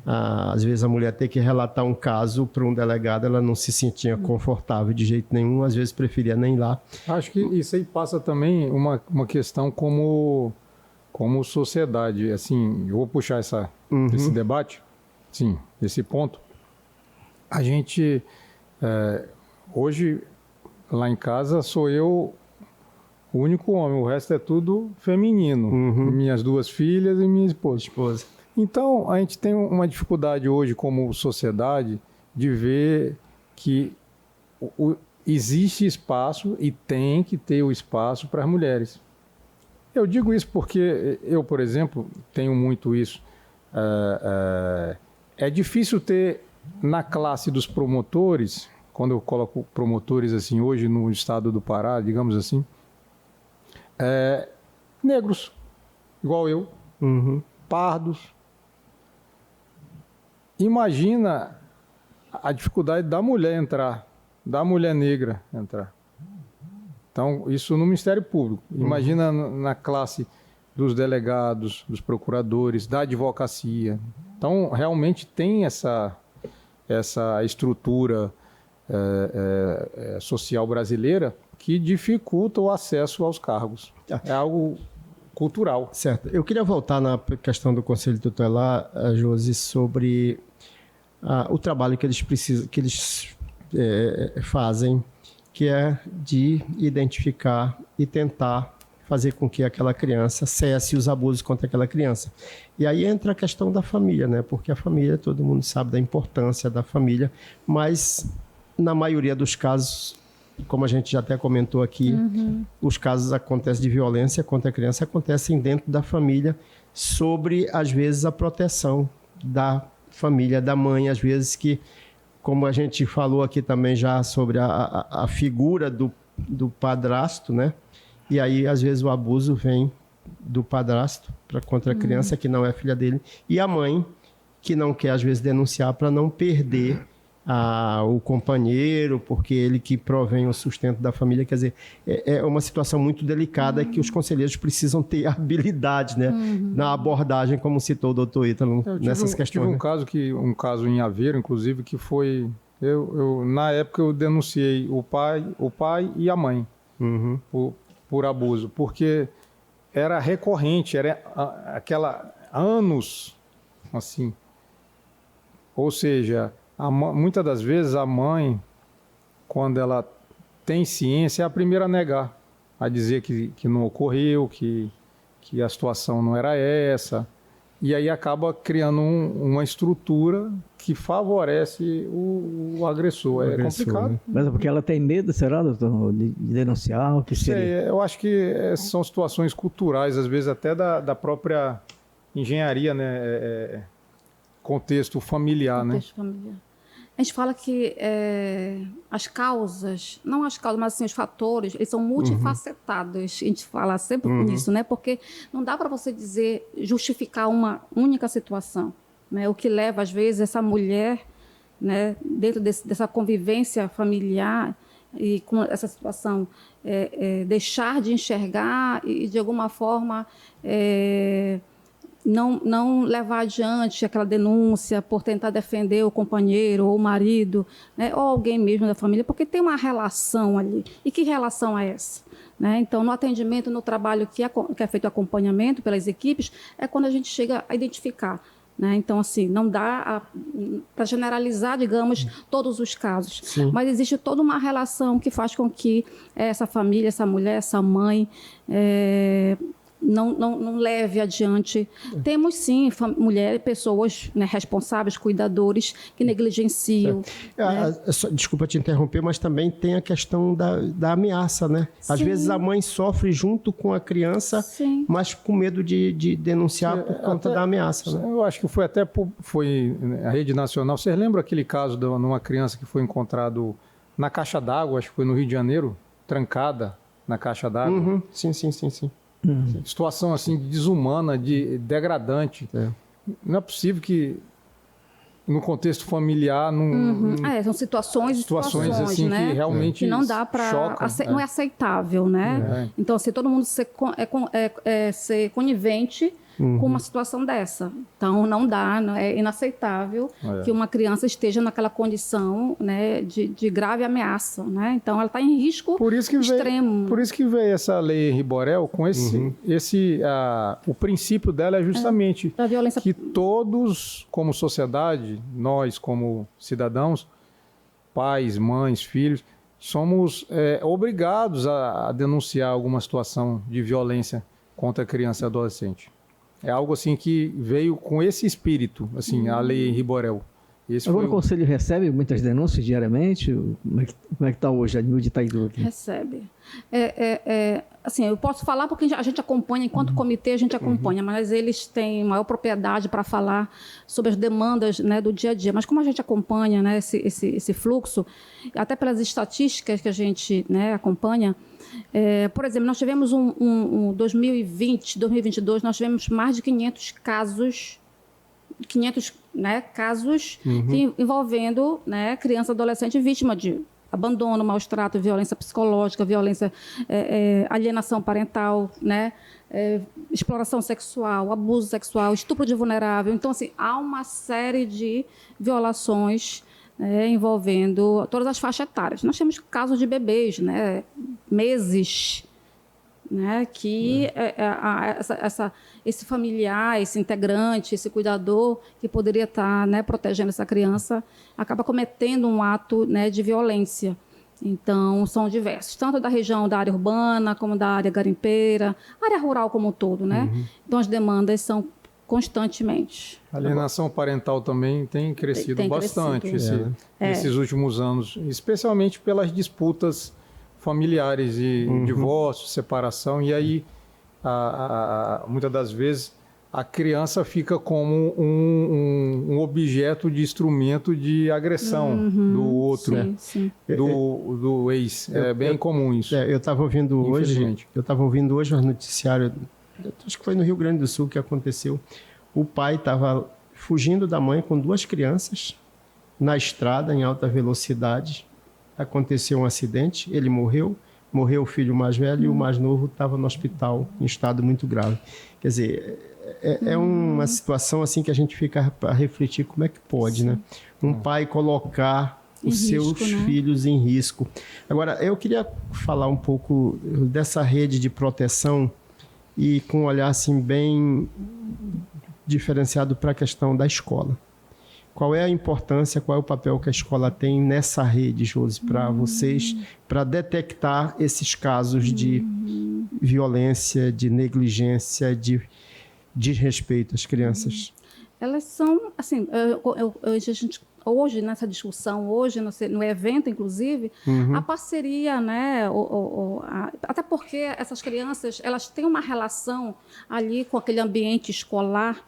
às vezes a mulher tem que relatar um caso para um delegado, ela não se sentia confortável de jeito nenhum, às vezes preferia nem ir lá. Acho que isso aí passa também uma questão como sociedade. Assim, eu vou puxar esse debate, sim, esse ponto. A gente, hoje, lá em casa, sou eu o único homem, o resto é tudo feminino. Minhas 2 filhas e minha esposa. Então, a gente tem uma dificuldade hoje como sociedade de ver que existe espaço e tem que ter o espaço para as mulheres. Eu digo isso porque eu, por exemplo, tenho muito isso. É difícil ter na classe dos promotores, quando eu coloco promotores assim hoje no estado do Pará, digamos assim, negros, igual eu, pardos. Imagina a dificuldade da mulher entrar, da mulher negra entrar. Então, isso no Ministério Público. Imagina na classe dos delegados, dos procuradores, da advocacia. Então, realmente tem essa estrutura social brasileira que dificulta o acesso aos cargos. É algo cultural. Certo. Eu queria voltar na questão do Conselho Tutelar, Josi, sobre o trabalho que eles fazem, que é de identificar e tentar fazer com que aquela criança cesse os abusos contra aquela criança. E aí entra a questão da família, né? Porque a família, todo mundo sabe da importância da família, mas na maioria dos casos, como a gente já até comentou aqui, os casos de violência contra a criança acontecem dentro da família, sobre, às vezes, a proteção da família, da mãe, às vezes que, como a gente falou aqui também já sobre a figura do padrasto, né? E aí, às vezes, o abuso vem do padrasto contra a criança que não é filha dele, e a mãe que não quer, às vezes, denunciar para não perder o companheiro, porque ele que provém o sustento da família. Quer dizer, é uma situação muito delicada que os conselheiros precisam ter habilidade, né? Na abordagem, como citou o doutor Ítalo, nessas questões. Tive um caso em Aveiro, inclusive, que foi... na época eu denunciei o pai e a mãe por abuso, porque era recorrente, era anos, assim. Ou seja, muitas das vezes a mãe, quando ela tem ciência, é a primeira a negar, a dizer que não ocorreu, que a situação não era essa, e aí acaba criando uma estrutura que favorece o agressor. É complicado. Né? Mas é porque ela tem medo, será, doutor, de denunciar? O que seria? Eu acho que são situações culturais, às vezes até da própria engenharia, né? Contexto familiar, familiar. A gente fala que as causas, não as causas, mas assim, os fatores, eles são multifacetados. A gente fala sempre nisso, né? Porque não dá para você justificar uma única situação, né? O que leva, às vezes, essa mulher, né, dentro dessa convivência familiar e com essa situação, deixar de enxergar e, de alguma forma, não levar adiante aquela denúncia por tentar defender o companheiro ou o marido, né, ou alguém mesmo da família, porque tem uma relação ali. E que relação é essa? Né? Então, no atendimento, no trabalho que é feito acompanhamento pelas equipes, é quando a gente chega a identificar. Né? Então, assim, não dá para generalizar, digamos, todos os casos. Sim. Mas existe toda uma relação que faz com que essa família, essa mulher, essa mãe... Não leve adiante. Temos, sim, mulheres, pessoas, né, responsáveis, cuidadores, que negligenciam. Desculpa te interromper, mas também tem a questão da ameaça, né? Às vezes a mãe sofre junto com a criança, mas com medo de denunciar por conta da ameaça. Né? Eu acho que foi a Rede Nacional. Vocês lembram aquele caso de uma criança que foi encontrado na caixa d'água, acho que foi no Rio de Janeiro, trancada na caixa d'água? Sim. Situação assim desumana, degradante. Não é possível que no contexto familiar são situações assim, né? que realmente que não dá para não é aceitável, né? Então, assim, todo mundo ser conivente com uma situação dessa. Então, não dá, é inaceitável que uma criança esteja naquela condição, né, de grave ameaça, né? Então, ela está em risco extremo. Por isso que veio essa lei Henri Borel com o princípio dela é justamente da violência... que todos, como sociedade, nós como cidadãos, pais, mães, filhos, somos obrigados a denunciar alguma situação de violência contra a criança e adolescente. É algo assim que veio com esse espírito, assim, a lei Henri Borel. Agora o Conselho recebe muitas denúncias diariamente? Como é que está hoje a nível de Itaidu aqui? Recebe. Assim, eu posso falar porque a gente acompanha, enquanto comitê a gente acompanha, mas eles têm maior propriedade para falar sobre as demandas, né, do dia a dia. Mas como a gente acompanha, né, esse fluxo, até pelas estatísticas que a gente, né, acompanha, por exemplo, nós tivemos 2022, nós tivemos mais de 500 casos, né, casos envolvendo, né, criança e adolescente vítima de abandono, maus tratos, violência psicológica, violência, alienação parental, né, exploração sexual, abuso sexual, estupro de vulnerável. Então, assim, há uma série de violações, né, envolvendo todas as faixas etárias. Nós temos casos de bebês, né, meses, né, que esse familiar, esse integrante, esse cuidador que poderia estar, né, protegendo essa criança, acaba cometendo um ato, né, de violência. Então, são diversos, tanto da região da área urbana, como da área garimpeira, área rural como um todo, né? Então, as demandas são constantemente. A alienação parental também tem crescido bastante nesses últimos anos, especialmente pelas disputas familiares de divórcio, separação, e aí muitas das vezes a criança fica como um objeto de instrumento de agressão do outro, do ex. É bem comum isso. Eu estava ouvindo hoje um noticiário, acho que foi no Rio Grande do Sul que aconteceu. O pai estava fugindo da mãe com 2 crianças na estrada em alta velocidade. Aconteceu um acidente, ele morreu o filho mais velho e o mais novo estava no hospital em estado muito grave. Quer dizer, é uma situação assim que a gente fica a refletir como é que pode, né? Um pai colocar os seus filhos em risco. Agora, eu queria falar um pouco dessa rede de proteção e com um olhar assim bem diferenciado para a questão da escola. Qual é a importância, qual é o papel que a escola tem nessa rede, Josi, para vocês, para detectar esses casos de violência, de negligência, de desrespeito às crianças? Elas são, assim, hoje nessa discussão, no evento, inclusive, a parceria, né, até porque essas crianças, elas têm uma relação ali com aquele ambiente escolar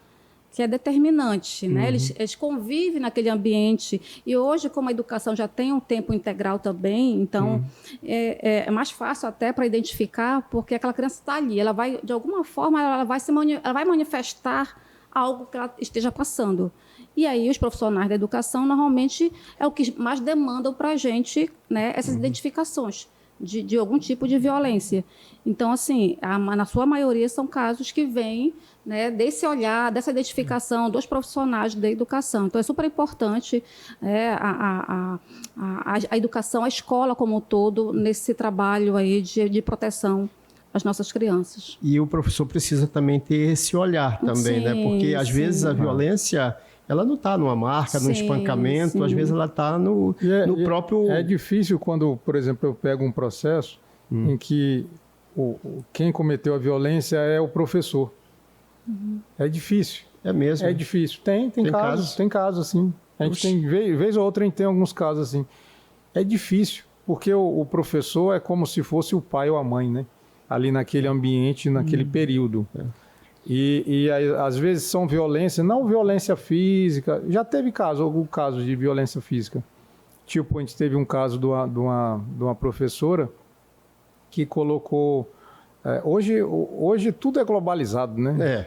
que é determinante, né? Eles convivem naquele ambiente e hoje, como a educação já tem um tempo integral também, então é mais fácil até para identificar, porque aquela criança está ali, ela vai, de alguma forma, ela vai manifestar algo que ela esteja passando. E aí os profissionais da educação, normalmente, é o que mais demandam para a gente, né, essas identificações de algum tipo de violência. Então, assim, na sua maioria são casos que vêm, né, desse olhar, dessa identificação dos profissionais da educação. Então, é super importante a educação, a escola como um todo, nesse trabalho aí de proteção às nossas crianças. E o professor precisa também ter esse olhar também, né? Porque, às vezes, a violência, ela não está numa marca, num espancamento, às vezes ela está no próprio... É difícil quando, por exemplo, eu pego um processo em que quem cometeu a violência é o professor. É difícil. É mesmo? É difícil. Tem casos, assim. A gente tem, vez ou outra, a gente tem alguns casos assim. É difícil, porque o professor é como se fosse o pai ou a mãe, né? Ali naquele ambiente, naquele período. E às vezes são violência, não violência física. Já teve algum caso de violência física. Tipo, a gente teve um caso de uma professora que colocou... Hoje tudo é globalizado, né?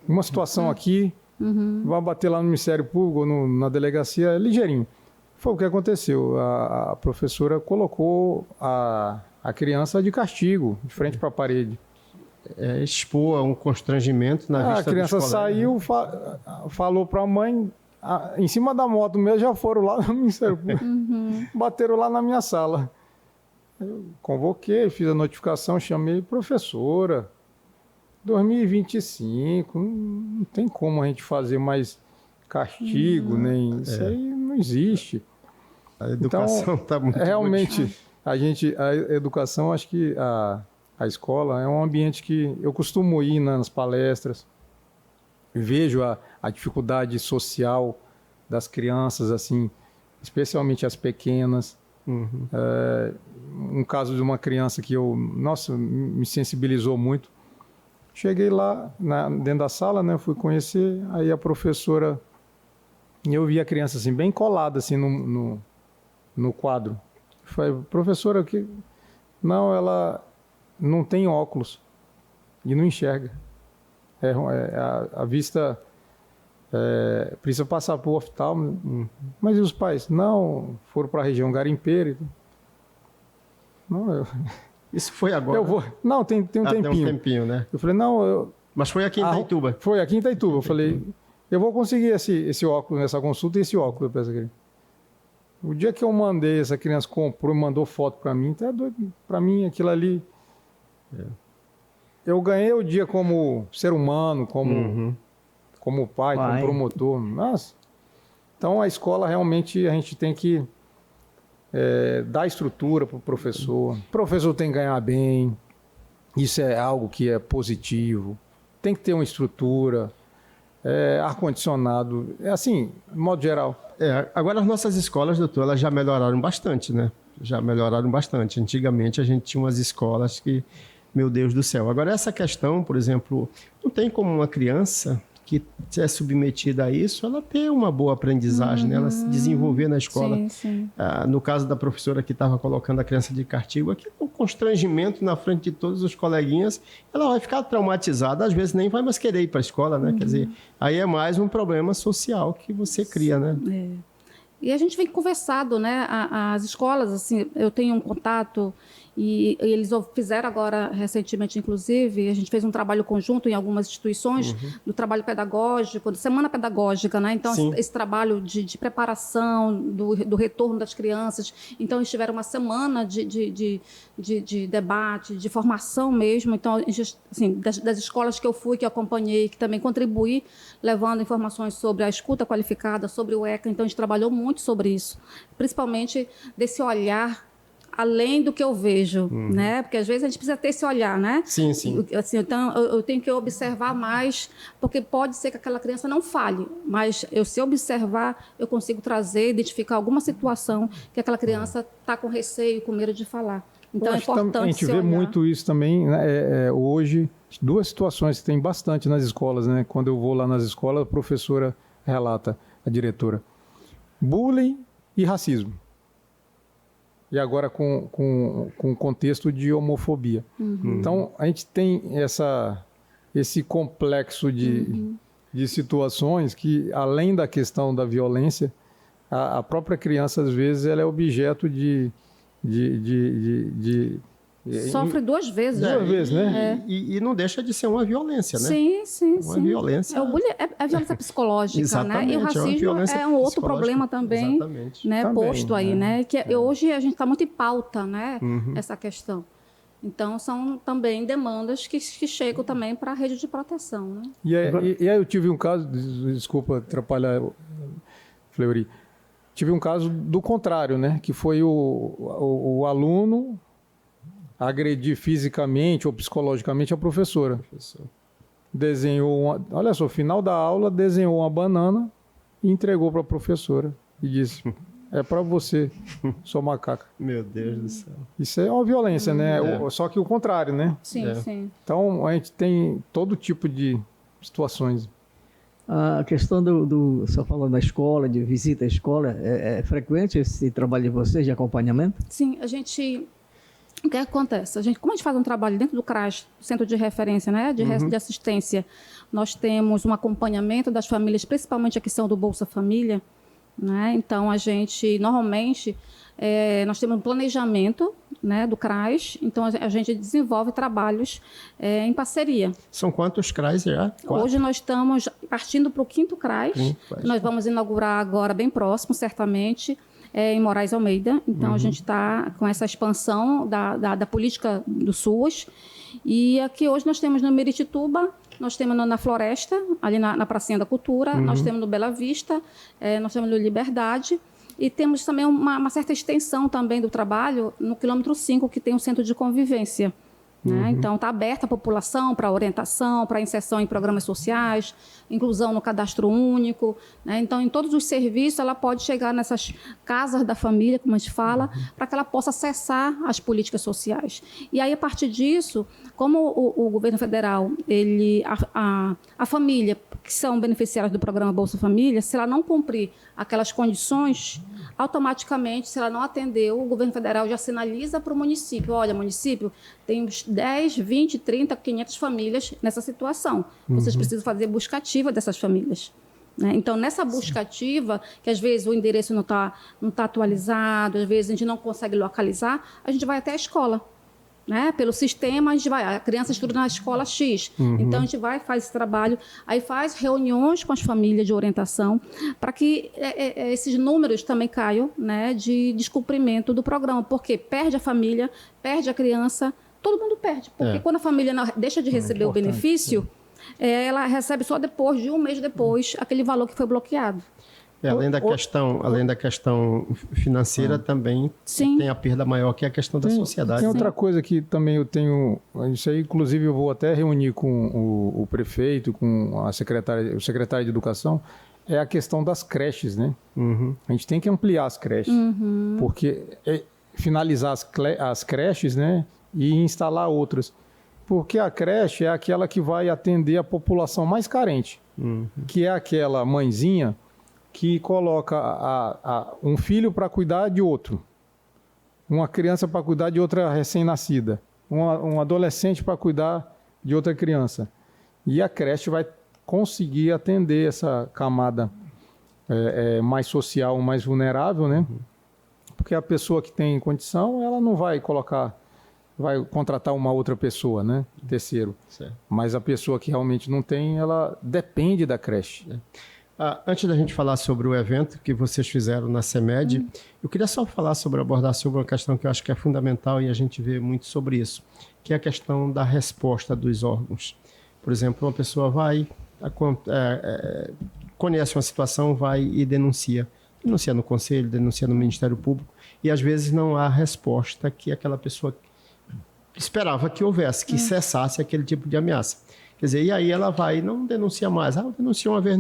Uma situação aqui, vai bater lá no Ministério Público, na delegacia, ligeirinho. Foi o que aconteceu. A professora colocou a criança de castigo, de frente para a parede. expor a um constrangimento na vista dos colegas. A criança saiu, falou para a mãe, em cima da moto mesmo, já foram lá no Ministério Público, bateram lá na minha sala. Eu convoquei, fiz a notificação, chamei professora, 2025, não tem como a gente fazer mais castigo, nem isso aí não existe. A educação está muito realmente, a educação, acho que a escola é um ambiente que eu costumo ir nas palestras, vejo a dificuldade social das crianças, assim, especialmente as pequenas. Um caso de uma criança que me sensibilizou muito. Cheguei lá dentro da sala, né, fui conhecer, aí a professora, eu vi a criança assim, bem colada assim, no quadro. Eu falei, professora, não, ela não tem óculos e não enxerga. A vista precisa passar por oftalmo. Mas e os pais? Não, foram para a região garimpeira. Não, Isso foi agora? Não, tem um tempinho. Tem um tempinho, né? Eu falei, não... Mas foi aqui em Itaituba? Foi aqui em Itaituba. Eu falei, eu vou conseguir esse óculos nessa consulta e esse óculos. Eu pensei, o dia que eu mandei, essa criança comprou e mandou foto para mim, tá doido. Para mim, aquilo ali... Eu ganhei o dia como ser humano, como pai, como promotor. Nossa. Então, a escola realmente, a gente tem que dar estrutura para o professor. O professor tem que ganhar bem. Isso é algo que é positivo. Tem que ter uma estrutura, ar-condicionado. Assim, de modo geral. Agora, as nossas escolas, doutor, elas já melhoraram bastante, né? Já melhoraram bastante. Antigamente, a gente tinha umas escolas que... Meu Deus do céu. Agora, essa questão, por exemplo, não tem como uma criança que é submetida a isso, ela ter uma boa aprendizagem, né? Ela se desenvolver na escola. Sim, sim. No caso da professora que estava colocando a criança de castigo, aqui o constrangimento na frente de todos os coleguinhas, ela vai ficar traumatizada, às vezes nem vai mais querer ir para a escola, né? Quer dizer, aí é mais um problema social que você cria, né? E a gente vem conversado, né? As escolas, assim, eu tenho um contato e eles fizeram agora, recentemente, inclusive, a gente fez um trabalho conjunto em algumas instituições do trabalho pedagógico, da semana pedagógica, né? Então, esse trabalho de preparação, do retorno das crianças. Então, eles tiveram uma semana de debate, de formação mesmo. Então, assim, das escolas que eu fui, que eu acompanhei, que também contribuí, levando informações sobre a escuta qualificada, sobre o ECA. Então, a gente trabalhou muito sobre isso, principalmente desse olhar além do que eu vejo, né? Porque às vezes a gente precisa ter esse olhar, né? Sim, sim. Assim, então, eu tenho que observar mais, porque pode ser que aquela criança não fale, mas se eu observar, eu consigo trazer, identificar alguma situação que aquela criança está com receio, com medo de falar. Então, é importante a gente vê muito isso também, né? Hoje, duas situações que tem bastante nas escolas, né? Quando eu vou lá nas escolas, a professora relata, a diretora, bullying e racismo. E agora com o contexto de homofobia. Então, a gente tem esse complexo de situações que, além da questão da violência, a própria criança, às vezes, ela é objeto sofre duas vezes. Duas vezes, né? E não deixa de ser uma violência, né? Sim. Uma violência. O bullying é violência psicológica, né? E o racismo é um outro problema também, né? Também, posto aí, né? Que hoje a gente está muito em pauta, né? Essa questão. Então, são também demandas que chegam também para a rede de proteção, né? E aí eu tive um caso, desculpa atrapalhar, Fleury, tive um caso do contrário, né? Que foi o aluno agredir fisicamente ou psicologicamente a professora. Desenhou olha só, final da aula, desenhou uma banana e entregou para a professora e disse, é para você, sua macaca. Meu Deus do céu. Isso é uma violência, né? Só que o contrário, né? Sim. Então, a gente tem todo tipo de situações. A questão só falando da escola, de visita à escola, é frequente esse trabalho de vocês, de acompanhamento? Sim, o que acontece? Como a gente faz um trabalho dentro do CRAS, Centro de Referência, né, de Assistência, nós temos um acompanhamento das famílias, principalmente a que são do Bolsa Família, né? Então, a gente, normalmente, nós temos um planejamento, né, do CRAS, então a gente desenvolve trabalhos em parceria. São quantos CRAs já? 4? Hoje nós estamos partindo para o 5º CRAS, nós vamos inaugurar agora bem próximo, certamente, em Moraes Almeida. Então, a gente está com essa expansão da política do SUAS. E aqui hoje nós temos no Miritituba, nós temos na Floresta, ali na Pracinha da Cultura, nós temos no Bela Vista, nós temos no Liberdade, e temos também uma certa extensão também do trabalho no quilômetro 5, que tem um centro de convivência. Né? Então, está aberta a população para orientação, para inserção em programas sociais, inclusão no cadastro único. Né? Então, em todos os serviços, ela pode chegar nessas casas da família, como a gente fala, para que ela possa acessar as políticas sociais. E aí, a partir disso, como o governo federal, a família, que são beneficiários do programa Bolsa Família, se ela não cumprir aquelas condições, automaticamente, se ela não atendeu, o governo federal já sinaliza para o município: olha, município, tem 10, 20, 30, 500 famílias nessa situação. Vocês precisam fazer busca ativa dessas famílias. Né? Então, nessa busca ativa, que às vezes o endereço não tá atualizado, às vezes a gente não consegue localizar, a gente vai até a escola. Né? Pelo sistema, a criança estuda na escola X. Então, a gente faz esse trabalho, aí faz reuniões com as famílias de orientação, para que esses números também caiam, né, de descumprimento do programa, porque perde a família, perde a criança, todo mundo perde. Porque quando a família deixa de receber o benefício, ela recebe só depois, de um mês depois, aquele valor que foi bloqueado. Além da questão financeira, também tem a perda maior, que é a questão da sociedade. Tem outra coisa que também eu tenho... Isso aí, inclusive, eu vou até reunir com o prefeito, com o secretário de Educação, é a questão das creches, né? A gente tem que ampliar as creches, porque finalizar as creches, né, e instalar outras. Porque a creche é aquela que vai atender a população mais carente, que é aquela mãezinha que coloca um filho para cuidar de outro, uma criança para cuidar de outra recém-nascida, um adolescente para cuidar de outra criança. E a creche vai conseguir atender essa camada mais social, mais vulnerável, né? Porque a pessoa que tem condição, ela não vai contratar uma outra pessoa, né? Terceiro. Certo. Mas a pessoa que realmente não tem, ela depende da creche. Antes da gente falar sobre o evento que vocês fizeram na CEMED, eu queria só abordar sobre uma questão que eu acho que é fundamental e a gente vê muito sobre isso, que é a questão da resposta dos órgãos. Por exemplo, uma pessoa conhece uma situação, vai e denuncia. Denuncia no Conselho, denuncia no Ministério Público, e às vezes não há resposta que aquela pessoa esperava que houvesse, que cessasse aquele tipo de ameaça. Quer dizer, e aí ela vai e não denuncia mais. Denunciou uma vez.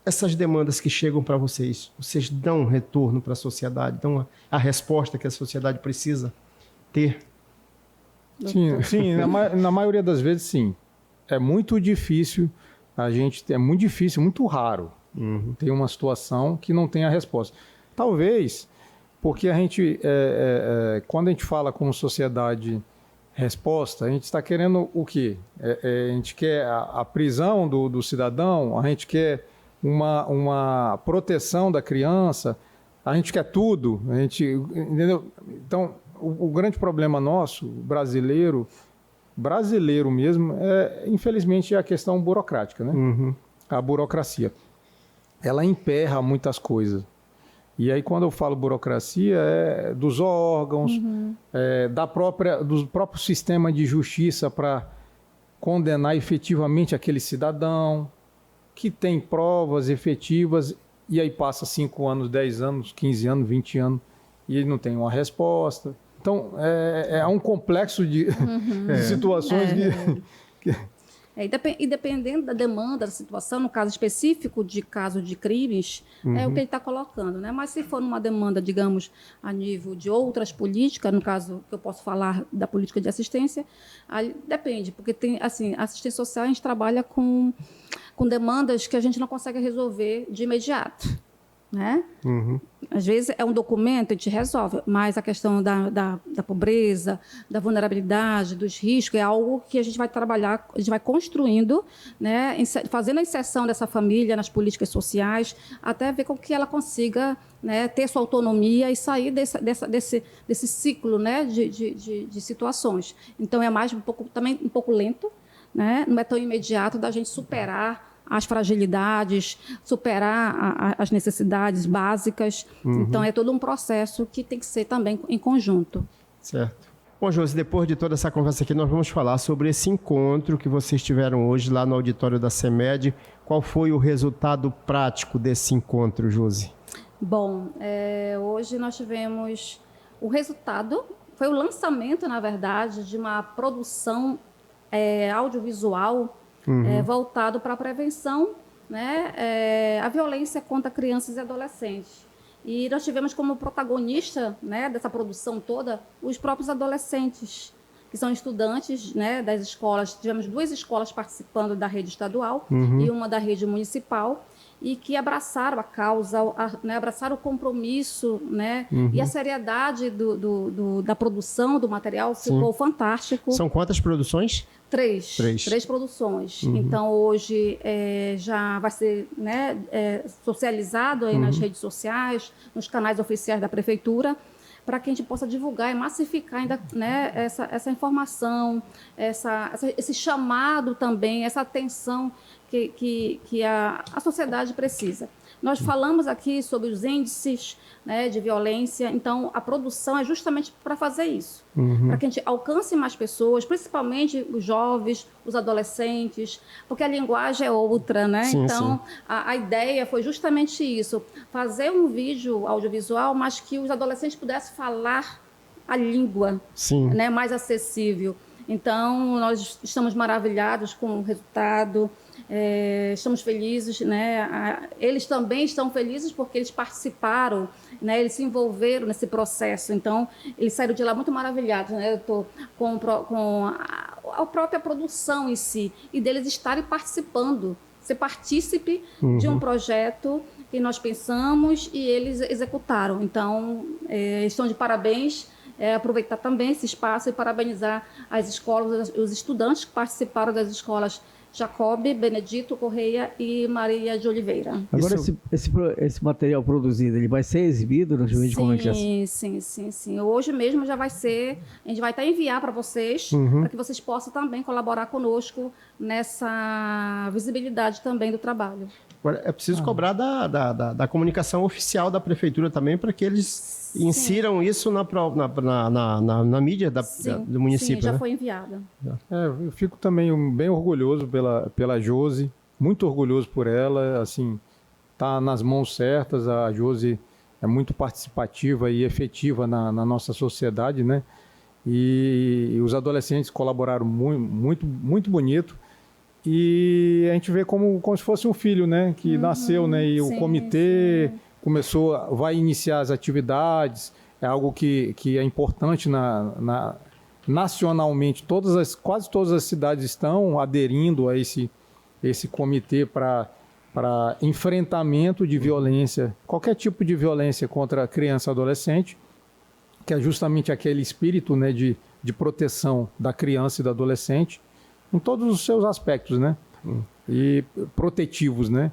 Essas demandas que chegam para vocês dão um retorno para a sociedade, dão a resposta que a sociedade precisa ter? Sim, na maioria das vezes, sim. É muito difícil, muito raro ter uma situação que não tenha resposta. Talvez porque a gente, quando a gente fala como sociedade resposta, a gente está querendo o quê? A gente quer a prisão do cidadão, a gente quer uma proteção da criança, a gente quer tudo, entendeu? Então, o grande problema nosso, brasileiro mesmo, infelizmente, é a questão burocrática, né? A burocracia. Ela emperra muitas coisas. E aí, quando eu falo burocracia, é dos órgãos, do próprio sistema de justiça para condenar efetivamente aquele cidadão, que tem provas efetivas, e aí passa 5 anos, 10 anos, 15 anos, 20 anos, e ele não tem uma resposta. Então, é um complexo de situações E dependendo da demanda, da situação, no caso específico de caso de crimes, é o que ele está colocando, né? Mas se for numa demanda, digamos, a nível de outras políticas, no caso que eu posso falar da política de assistência, aí depende, porque tem, assim, assistência social a gente trabalha com demandas que a gente não consegue resolver de imediato. né? Às vezes é um documento, a gente resolve, mas a questão da pobreza, da vulnerabilidade, dos riscos, é algo que a gente vai trabalhar, a gente vai construindo, né? Fazendo a inserção dessa família nas políticas sociais, até ver com que ela consiga, né, ter sua autonomia e sair desse ciclo, né, de situações. Então, é mais também um pouco lento, né? Não é tão imediato da gente superar as fragilidades, superar as necessidades básicas. Então, é todo um processo que tem que ser também em conjunto. Certo. Bom, Josi, depois de toda essa conversa aqui, nós vamos falar sobre esse encontro que vocês tiveram hoje lá no auditório da CEMED. Qual foi o resultado prático desse encontro, Josi? Bom, hoje nós tivemos o resultado, foi o lançamento, na verdade, de uma produção audiovisual voltado para a prevenção, né, a violência contra crianças e adolescentes. E nós tivemos como protagonista, né, dessa produção toda os próprios adolescentes, que são estudantes, né, das escolas. Tivemos 2 escolas participando da rede estadual e uma da rede municipal, e que abraçaram a causa, né, abraçaram o compromisso, né, e a seriedade da produção do material. Ficou fantástico. São quantas produções? 3 produções. Então, hoje já vai ser, né, socializado aí nas redes sociais, nos canais oficiais da Prefeitura, para que a gente possa divulgar e massificar ainda, né, essa informação, esse chamado também, essa atenção que a sociedade precisa. Nós falamos aqui sobre os índices, né, de violência, então a produção é justamente para fazer isso, para que a gente alcance mais pessoas, principalmente os jovens, os adolescentes, porque a linguagem é outra, né? Sim, então, sim. A ideia foi justamente isso, fazer um vídeo audiovisual, mas que os adolescentes pudessem falar a língua, né, mais acessível. Então, nós estamos maravilhados com o resultado, estamos felizes, né? Eles também estão felizes porque eles participaram, né? Eles se envolveram nesse processo. Então, eles saíram de lá muito maravilhados, né? Eu estou com a própria produção em si, e deles estarem participando, ser partícipe de um projeto que nós pensamos e eles executaram. Então, estão de parabéns. Aproveitar também esse espaço e parabenizar as escolas, os estudantes que participaram das escolas Jacob, Benedito Correia e Maria de Oliveira. Agora, esse material produzido, ele vai ser exibido no Juiz de Comunicação? Sim. Hoje mesmo já vai ser, a gente vai enviar para vocês, para que vocês possam também colaborar conosco nessa visibilidade também do trabalho. Agora, é preciso cobrar da comunicação oficial da Prefeitura também, para que eles insiram isso na mídia do município. Sim, já, né? foi enviada. Eu fico também bem orgulhoso pela Josi, muito orgulhoso por ela, assim, tá nas mãos certas. A Josi é muito participativa e efetiva na nossa sociedade, né? E os adolescentes colaboraram muito, muito bonito. E a gente vê como se fosse um filho, né? Que nasceu, né? E o comitê vai iniciar as atividades. É algo que é importante nacionalmente. Quase todas as cidades estão aderindo a esse comitê para enfrentamento de violência, qualquer tipo de violência contra a criança e adolescente, que é justamente aquele espírito, né, de proteção da criança e do adolescente, em todos os seus aspectos, né? E protetivos, né?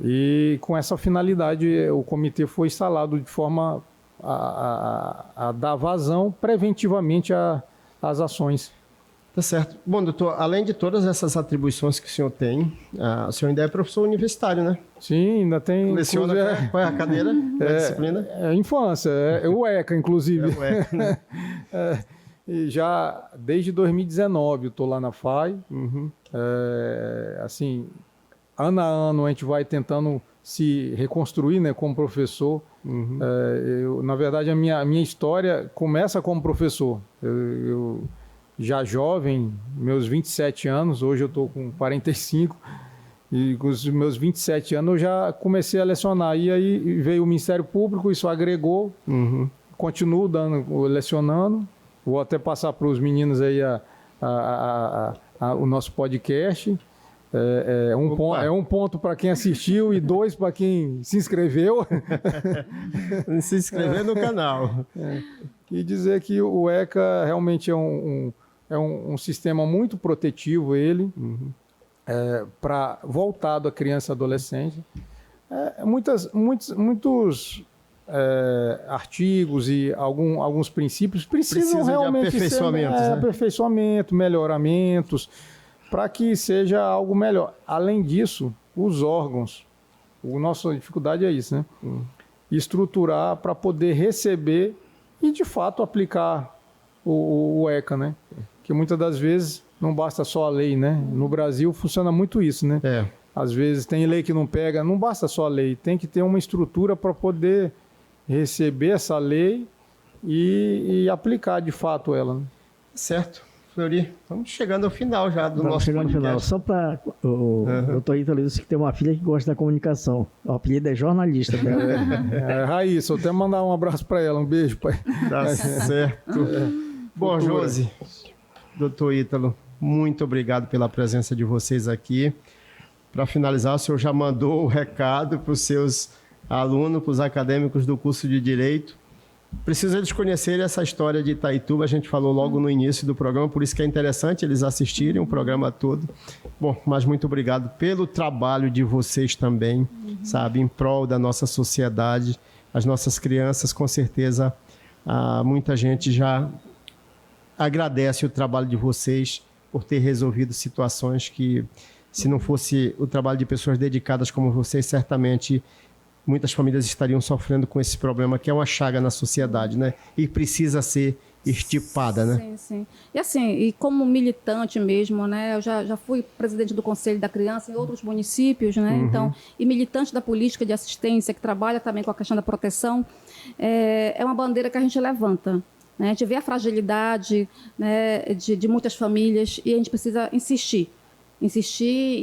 E com essa finalidade o comitê foi instalado de forma a dar vazão preventivamente às ações. Tá certo. Bom, doutor, além de todas essas atribuições que o senhor tem, o senhor ainda é professor universitário, né? Sim, ainda tem... Leciona qual é a cadeira? A disciplina? Infância, o ECA, inclusive. O ECA, né? E já desde 2019 eu estou lá na FAI. Assim, ano a ano a gente vai tentando se reconstruir, né, como professor. Na verdade, a minha história começa como professor. Eu já jovem, meus 27 anos, hoje eu estou com 45, e com os meus 27 anos eu já comecei a lecionar. E aí veio o Ministério Público, isso agregou, continuo lecionando. Vou até passar para os meninos aí o nosso podcast. É um ponto para quem assistiu e 2 para quem se inscreveu. Se inscrever no canal. E dizer que o ECA realmente é um sistema muito protetivo, voltado à criança e adolescente. Muitos artigos e alguns princípios precisam realmente de aperfeiçoamentos, aperfeiçoamento, melhoramentos, para que seja algo melhor. Além disso, os órgãos, a nossa dificuldade é isso, né? Estruturar para poder receber e, de fato, aplicar o ECA, né? Que muitas das vezes não basta só a lei, né? No Brasil funciona muito isso, né? Às vezes tem lei que não pega, não basta só a lei, tem que ter uma estrutura para poder receber essa lei e aplicar de fato ela, né? Certo. Fleury, estamos chegando ao final já do nosso chegando podcast. ao final. Só para o doutor Ítalo disse que tem uma filha que gosta da comunicação. O apelido é jornalista dela. Raíssa, eu até mandar um abraço para ela, um beijo, pai. Tá certo. Bom, Josi, doutor Ítalo, muito obrigado pela presença de vocês aqui. Para finalizar, o senhor já mandou o recado para os seus alunos, para os acadêmicos do curso de Direito. Precisa eles conhecerem essa história de Itaituba, a gente falou logo no início do programa, por isso que é interessante eles assistirem o programa todo. Bom, mas muito obrigado pelo trabalho de vocês também, sabe, em prol da nossa sociedade, as nossas crianças, com certeza, muita gente já agradece o trabalho de vocês por ter resolvido situações que, se não fosse o trabalho de pessoas dedicadas como vocês, certamente muitas famílias estariam sofrendo com esse problema, que é uma chaga na sociedade, né? E precisa ser extirpada, né? Sim, sim. E assim, e como militante mesmo, né? Eu já fui presidente do Conselho da Criança em outros municípios, né? Então, e militante da política de assistência, que trabalha também com a questão da proteção, é uma bandeira que a gente levanta, né? A gente vê a fragilidade, né, de muitas famílias e a gente precisa insistir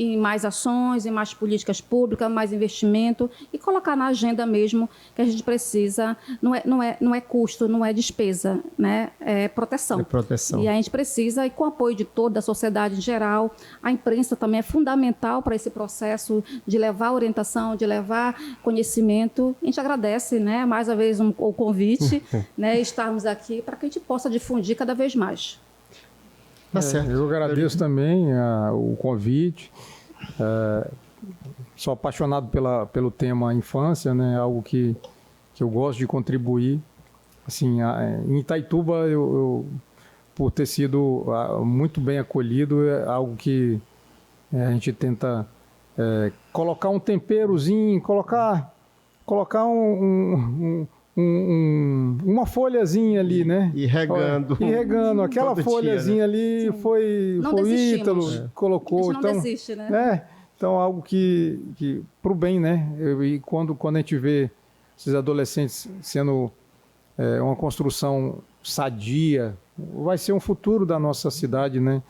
em mais ações, em mais políticas públicas, mais investimento e colocar na agenda mesmo que a gente precisa, não é custo, não é despesa, né? É proteção. É proteção. E a gente precisa, e com o apoio de toda a sociedade em geral, a imprensa também é fundamental para esse processo de levar orientação, de levar conhecimento. A gente agradece, né, mais uma vez o convite, né, estarmos aqui para que a gente possa difundir cada vez mais. Tá certo. Eu agradeço também o convite. Sou apaixonado pelo tema infância, né? Algo que eu gosto de contribuir. Assim, em Itaituba, eu por ter sido muito bem acolhido, é algo que a gente tenta colocar um temperozinho, colocar uma folhazinha ali, né? E regando. Aquela folhazinha, né? Ali foi o Ítalo colocou. A gente não desiste, né? Então, algo que para o bem, né? E quando a gente vê esses adolescentes sendo uma construção sadia, vai ser um futuro da nossa cidade, né?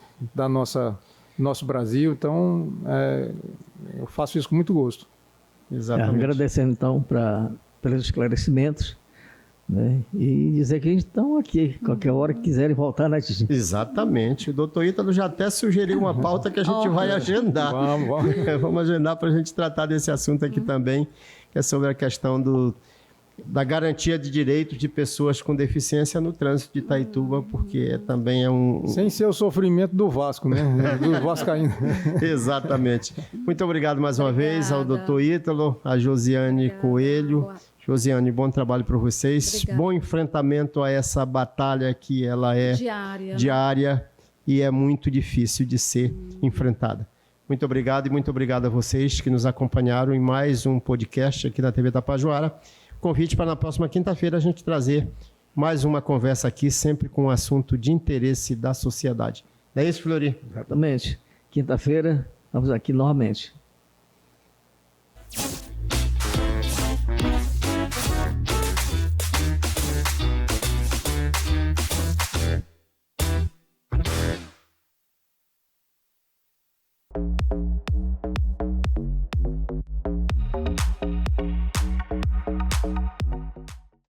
Nosso Brasil. Então, eu faço isso com muito gosto. Exatamente. Agradecendo, então, pelos esclarecimentos, né? E dizer que a gente está aqui, qualquer hora que quiserem voltar, né, Titi? Exatamente. O doutor Ítalo já até sugeriu uma pauta que a gente vai agendar. Vamos agendar para a gente tratar desse assunto aqui também, que é sobre a questão da garantia de direitos de pessoas com deficiência no trânsito de Itaituba, porque também é Sem ser o sofrimento do Vasco, né? Do Vascaíno. Exatamente. Muito obrigado mais uma vez ao doutor Ítalo, a Josiane Coelho. Josiane, bom trabalho para vocês. Obrigada. Bom enfrentamento a essa batalha que ela é diária e é muito difícil de ser enfrentada. Muito obrigado e muito obrigado a vocês que nos acompanharam em mais um podcast aqui na TV Tapajoara. Convite para na próxima quinta-feira a gente trazer mais uma conversa aqui, sempre com um assunto de interesse da sociedade. Não é isso, Fleury? Exatamente. Quinta-feira, estamos aqui novamente.